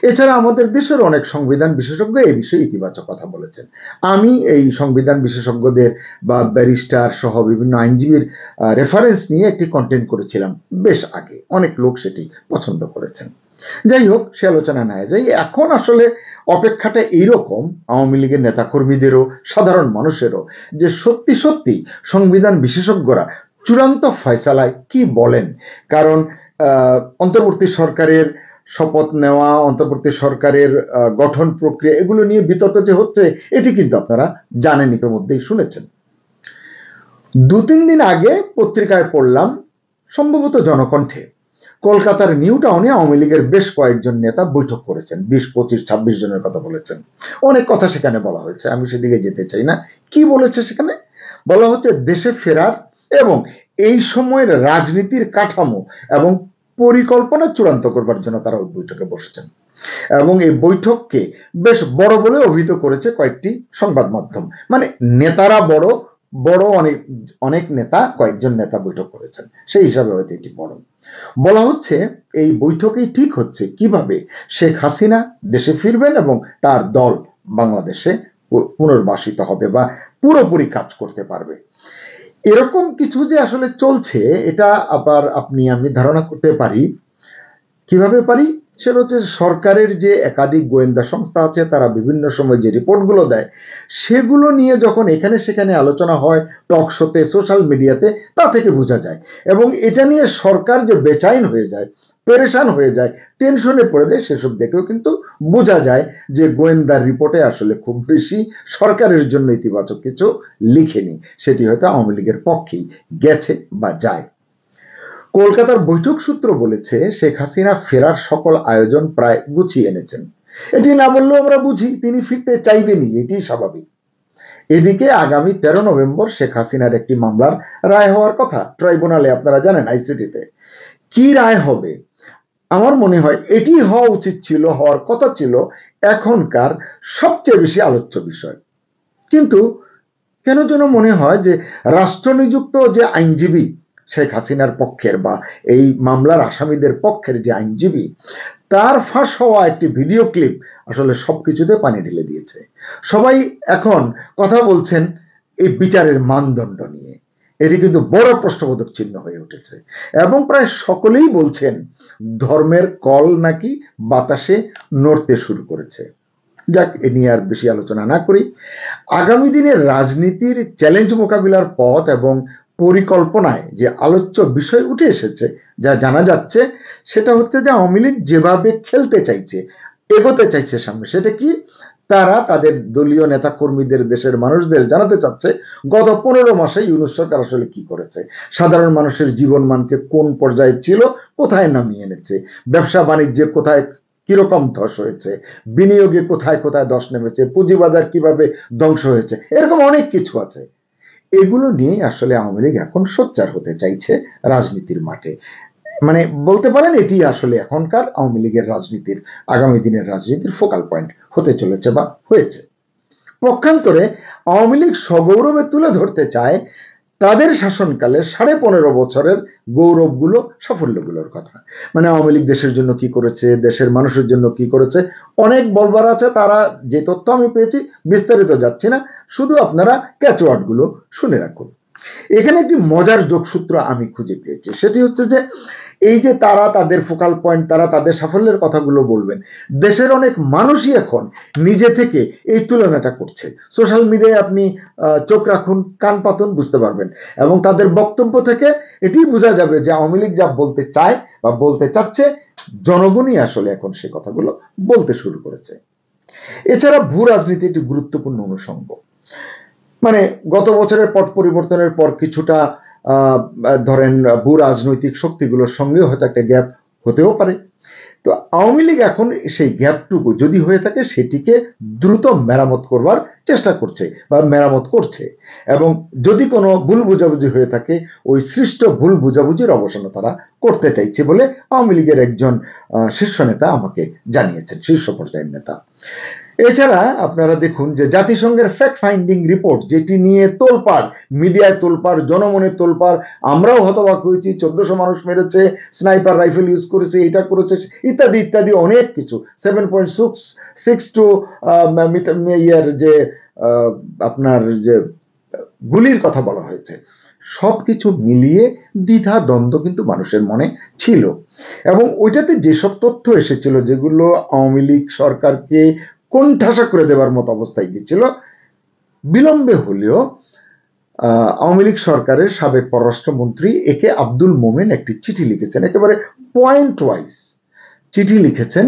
S4: এছাড়া আমাদের দেশের অনেক সংবিধান বিশেষজ্ঞ এই বিষয়ে ইতিবাচক কথা বলেছেন। আমি এই সংবিধান বিশেষজ্ঞদের বা ব্যারিস্টার সহ বিভিন্ন আইনজীবীর রেফারেন্স নিয়ে একটি কন্টেন্ট করেছিলাম বেশ আগে, অনেক লোক সেটি পছন্দ করেছেন। যাই হোক, সে আলোচনা না যাই। এখন আসলে অপেক্ষাটা এইরকম, আওয়ামী লীগের নেতাকর্মীদেরও, সাধারণ মানুষেরও, যে সত্যি সত্যি সংবিধান বিশেষজ্ঞরা চূড়ান্ত ফয়সালায় কি বলেন। কারণ অন্তর্বর্তী সরকারের শপথ নেওয়া, অন্তর্বর্তী সরকারের গঠন প্রক্রিয়া, এগুলো নিয়ে বিতর্ক যে হচ্ছে, এটি কিন্তু আপনারা জানেন, ইতিমধ্যেই শুনেছেন। 2-3 দিন আগে পত্রিকায় পড়লাম, সম্ভবত জনকণ্ঠে, কলকাতার নিউ টাউনে আওয়ামী লীগের বেশ কয়েকজন নেতা বৈঠক করেছেন, 20, 25, 26 জনের কথা বলেছেন। অনেক কথা সেখানে বলা হয়েছে, আমি সেদিকে যেতে চাই না। কি বলেছে সেখানে? বলা হচ্ছে দেশে ফেরার এবং এই সময়ের রাজনীতির কাঠামো এবং পরিকল্পনা চূড়ান্ত করবার জন্য তারা ওই বৈঠকে বসেছেন, এবং এই বৈঠককে বেশ বড় বলে অভিহিত করেছে কয়েকটি সংবাদ মাধ্যম। মানে নেতারা বড় বড়, অনেক নেতা, কয়েকজন নেতা বৈঠক করেছেন, সেই হিসাবে হয়তো এটি বড়। বলা হচ্ছে এই বৈঠকেই ঠিক হচ্ছে কিভাবে শেখ হাসিনা দেশে ফিরবেন এবং তার দল বাংলাদেশে পুনর্বাসিত হবে বা পুরোপুরি কাজ করতে পারবে। এরকম কিছু যে আসলে চলছে, এটা আবার আমি ধারণা করতে পারি। কিভাবে পারি? সেটা হচ্ছে সরকারের যে একাধিক গোয়েন্দা সংস্থা আছে, তারা বিভিন্ন সময় যে রিপোর্টগুলো দেয়, সেগুলো নিয়ে যখন এখানে সেখানে আলোচনা হয়, টক শোতে, সোশ্যাল মিডিয়াতে, তা থেকে বোঝা যায়। এবং এটা নিয়ে সরকার যে বেচাইন হয়ে যায়, পেরেশান হয়ে যায়, টেনশনে পড়ে যায়, সেসব দেখেও কিন্তু বোঝা যায় যে গোয়েন্দার রিপোর্টে আসলে খুব বেশি সরকারের জন্য ইতিবাচক কিছু লিখেনি। সেটি হয়তো আওয়ামী লীগের পক্ষেই গেছে বা যায়। কলকাতার বৈঠক সূত্র বলেছে শেখ হাসিনা ফেরার সকল আয়োজন প্রায় গুছিয়ে এনেছেন। এটি না বললেও আমরা বুঝি তিনি ফিরতে চাইবেনই, এটি স্বাভাবিক। এদিকে আগামী 13 নভেম্বর শেখ হাসিনার একটি মামলার রায় হওয়ার কথা ট্রাইব্যুনালে, আপনারা জানেন, আইসিটিতে। কি রায় হবে? আমার মনে হয় এটি হওয়া উচিত ছিল, হওয়ার কথা ছিল এখনকার সবচেয়ে বেশি আলোচ্য বিষয়। কিন্তু কেন যেন মনে হয় যে রাষ্ট্রনিযুক্ত যে আইনজীবী শেখ হাসিনার পক্ষের বা এই মামলার আসামিদের পক্ষের যে আইনজীবী, তার ফাঁস হওয়া একটি ভিডিও ক্লিপ আসলে সবকিছুতে পানি ঢেলে দিয়েছে। সবাই এখন কথা বলছেন এই বিচারের মানদণ্ড নিয়ে। এটি কিন্তু বড় প্রশ্নবোধক চিহ্ন হয়ে উঠেছে এবং প্রায় সকলেই বলছেন ধর্মের কল নাকি বাতাসে নড়তে শুরু করেছে। যাক, এ নিয়ে আর বেশি আলোচনা না করি। আগামী দিনের রাজনীতির চ্যালেঞ্জ মোকাবিলার পথ এবং পরিকল্পনায় যে আলোচ্য বিষয় উঠে এসেছে, যা জানা যাচ্ছে, সেটা হচ্ছে যে আওয়ামী লীগ যেভাবে খেলতে চাইছে, এগোতে চাইছে সামনে, সেটা কি তারা তাদের দলীয় নেতা কর্মীদের, দেশের মানুষদের জানাতে চাচ্ছে গত 15 মাসে ইউনূস সরকার আসলে কি করেছে, সাধারণ মানুষের জীবনমানকে কোন পর্যায়ে ছিল কোথায় নামিয়ে এনেছে, ব্যবসা বাণিজ্যে কোথায় কিরকম ধস হয়েছে, বিনিয়োগে কোথায় কোথায় ধস নেমেছে, পুঁজিবাজার কিভাবে ধ্বংস হয়েছে, এরকম অনেক কিছু আছে। এগুলো নিয়ে আসলে আওয়ামী লীগ এখন সোচ্চার হতে চাইছে রাজনীতির মাঠে। মানে বলতে পারেন এটি আসলে এখনকার আওয়ামী লীগের রাজনীতির, আগামী দিনের রাজনীতির ফোকাল পয়েন্ট হতে চলেছে বা হয়েছে। পক্ষান্তরে আওয়ামী লীগ সগৌরবে তুলে ধরতে চায় তাদের শাসনকালে 15.5 বছরের গৌরবগুলো, সাফল্যগুলোর কথা। মানে আওয়ামী লীগ দেশের জন্য কি করেছে, দেশের মানুষের জন্য কি করেছে, অনেক বলবার আছে। তারা যে তথ্য আমি পেয়েছি, বিস্তারিত যাচ্ছি না, শুধু আপনারা ক্যাচওয়ার্ড গুলো শুনে রাখুন। এখানে একটি মজার যোগসূত্র আমি খুঁজে পেয়েছি, সেটি হচ্ছে যে এই যে তারা তাদের ফোকাল পয়েন্ট, তারা তাদের সাফল্যের কথাগুলো বলবেন, দেশের অনেক মানুষই এখন নিজে থেকে এই তুলনাটা করছে। সোশ্যাল মিডিয়ায় আপনি চোখ রাখুন, কান পাতুন, বুঝতে পারবেন। এবং তাদের বক্তব্য থেকে এটি বোঝা যাবে যে আওয়ামী লীগ যা বলতে চায় বা বলতে চাচ্ছে, জনগণই আসলে এখন সে কথাগুলো বলতে শুরু করেছে। এছাড়া ভূ রাজনীতি একটি গুরুত্বপূর্ণ অনুষঙ্গ। মানে গত বছরের পট পরিবর্তনের পর কিছুটা ধরেন ভূ রাজনৈতিক শক্তিগুলোর সঙ্গেও হয়তো একটা গ্যাপ হতেও পারে। তো আওয়ামী লীগ এখন সেই গ্যাপটুকু যদি হয়ে থাকে, সেটিকে দ্রুত মেরামত করবার চেষ্টা করছে বা মেরামত করছে। এবং যদি কোনো ভুল বুঝাবুঝি হয়ে থাকে, ওই সৃষ্ট ভুল বুঝাবুঝির অবসান তারা করতে চাইছে বলে আওয়ামী লীগের একজন শীর্ষ নেতা আমাকে জানিয়েছেন, শীর্ষ পর্যায়ের নেতা। এছাড়া আপনারা দেখুন যে জাতিসংঘের ফ্যাক্ট ফাইন্ডিং রিপোর্ট, যেটি নিয়ে তোলপাড়, মিডিয়ায় তোলপাড়, জনমনে তোলপাড়, আমরাও হতবাক হয়েছি, 1400 মানুষ মেরেছে, স্নাইপার রাইফেল ইউজ করেছে, এটা করেছে, ইত্যাদি ইত্যাদি অনেক কিছু। 7.62 মিটার যে আপনার যে গুলির কথা বলা হয়েছে, সবকিছু মিলিয়ে দ্বিধা দ্বন্দ্ব কিন্তু মানুষের মনে ছিল। এবং ওইটাতে যেসব তথ্য এসেছিল, যেগুলো আওয়ামী লীগ সরকারকে কোণঠাসা করে দেওয়ার মতো অবস্থায় গিয়েছিল, বিলম্বে হলেও আওয়ামী লীগ সরকারের সাবেক পররাষ্ট্রমন্ত্রী একে আব্দুল মোমেন একটি চিঠি লিখেছেন, একেবারে পয়েন্ট ওয়াইজ চিঠি লিখেছেন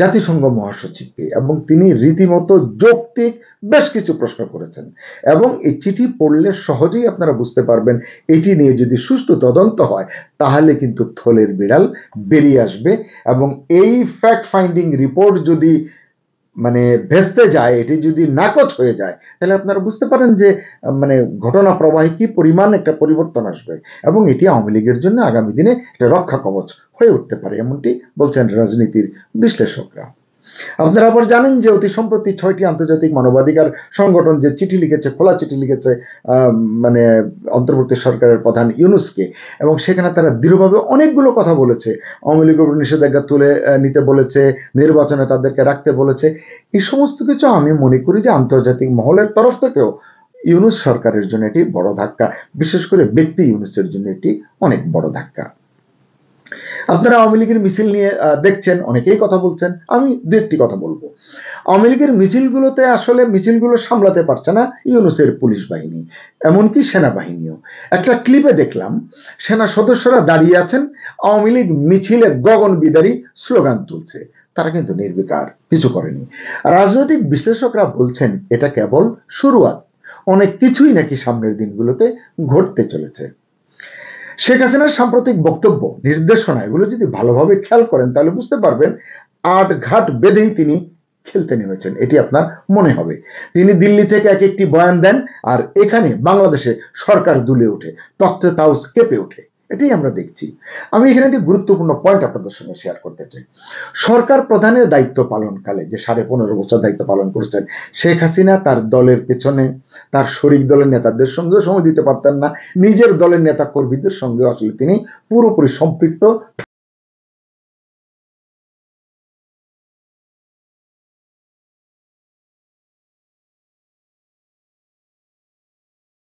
S4: জাতিসংঘ মহাসচিবকে, এবং তিনি রীতিমতো যৌক্তিক বেশ কিছু প্রশ্ন করেছেন। এবং এই চিঠি পড়লে সহজেই আপনারা বুঝতে পারবেন এটি নিয়ে যদি সুষ্ঠু তদন্ত হয়, তাহলে কিন্তু থলের বিড়াল বেরিয়ে আসবে। এবং এই ফ্যাক্ট ফাইন্ডিং রিপোর্ট যদি মানে ভেস্তে যায়, এটি যদি নাকচ হয়ে যায়, তাহলে আপনারা বুঝতে পারেন যে মানে ঘটনা প্রবাহে কি পরিমাণ একটা পরিবর্তন আসবে, এবং এটি আওয়ামী লীগের জন্য আগামী দিনে একটা রক্ষা কবচ হয়ে উঠতে পারে, এমনটি বলছেন রাজনীতির বিশ্লেষকরা। আপনারা আবার জানেন যে অতি সম্প্রতি 6টি আন্তর্জাতিক মানবাধিকার সংগঠন যে চিঠি লিখেছে, খোলা চিঠি লিখেছে মানে অন্তর্বর্তী সরকারের প্রধান ইউনূসকে, এবং সেখানে তারা দৃঢ়ভাবে অনেকগুলো কথা বলেছে। আওয়ামী লীগের উপর নিষেধাজ্ঞা তুলে নিতে বলেছে, নির্বাচনে তাদেরকে রাখতে বলেছে। এই সমস্ত কিছু আমি মনে করি যে আন্তর্জাতিক মহলের তরফ থেকেও ইউনূস সরকারের জন্য এটি বড় ধাক্কা, বিশেষ করে ব্যক্তি ইউনূসের জন্য এটি অনেক বড় ধাক্কা। আপনারা আওয়ামী লীগের মিছিল নিয়ে দেখছেন, অনেকেই কথা বলছেন, আমি দু একটি কথা বলবো। আওয়ামী লীগের মিছিলগুলোতে আসলে মিছিলগুলো সামলাতে পারছে না ইউনূসের পুলিশ বাহিনী, এমনকি সেনাবাহিনীও। একটা ক্লিপে দেখলাম সেনা সদস্যরা দাঁড়িয়ে আছেন, আওয়ামী লীগ মিছিলে গগন বিদারী স্লোগান তুলছে, তারা কিন্তু নির্বিকার, কিছু করেনি। রাজনৈতিক বিশ্লেষকরা বলছেন এটা কেবল শুরুয়াত, অনেক কিছুই নাকি সামনের দিনগুলোতে ঘটতে চলেছে। শেখ হাসিনার সাম্প্রতিক বক্তব্য, নির্দেশনা, এগুলো যদি ভালোভাবে খেয়াল করেন তাহলে বুঝতে পারবেন আট ঘাট বেঁধেই তিনি খেলতে নেমেছেন, এটি আপনার মনে হবে। তিনি দিল্লি থেকে এক একটি বয়ান দেন, আর এখানে বাংলাদেশে সরকার দুলে ওঠে, তখ্তে তাউস কেঁপে ওঠে। এটাই আমরা দেখছি। আমি এখানে একটি গুরুত্বপূর্ণ পয়েন্ট আপনাদের সঙ্গে শেয়ার করতে চাই। সরকার প্রধানের দায়িত্ব পালনকালে যে 15.5 বছর দায়িত্ব পালন করেছেন শেখ হাসিনা তার দলের পেছনে তার শরিক দলের নেতাদের সঙ্গে সময় দিতে পারতেন না, নিজের দলের নেতা কর্মীদের সঙ্গে আসলে তিনি পুরোপুরি সম্পৃক্ত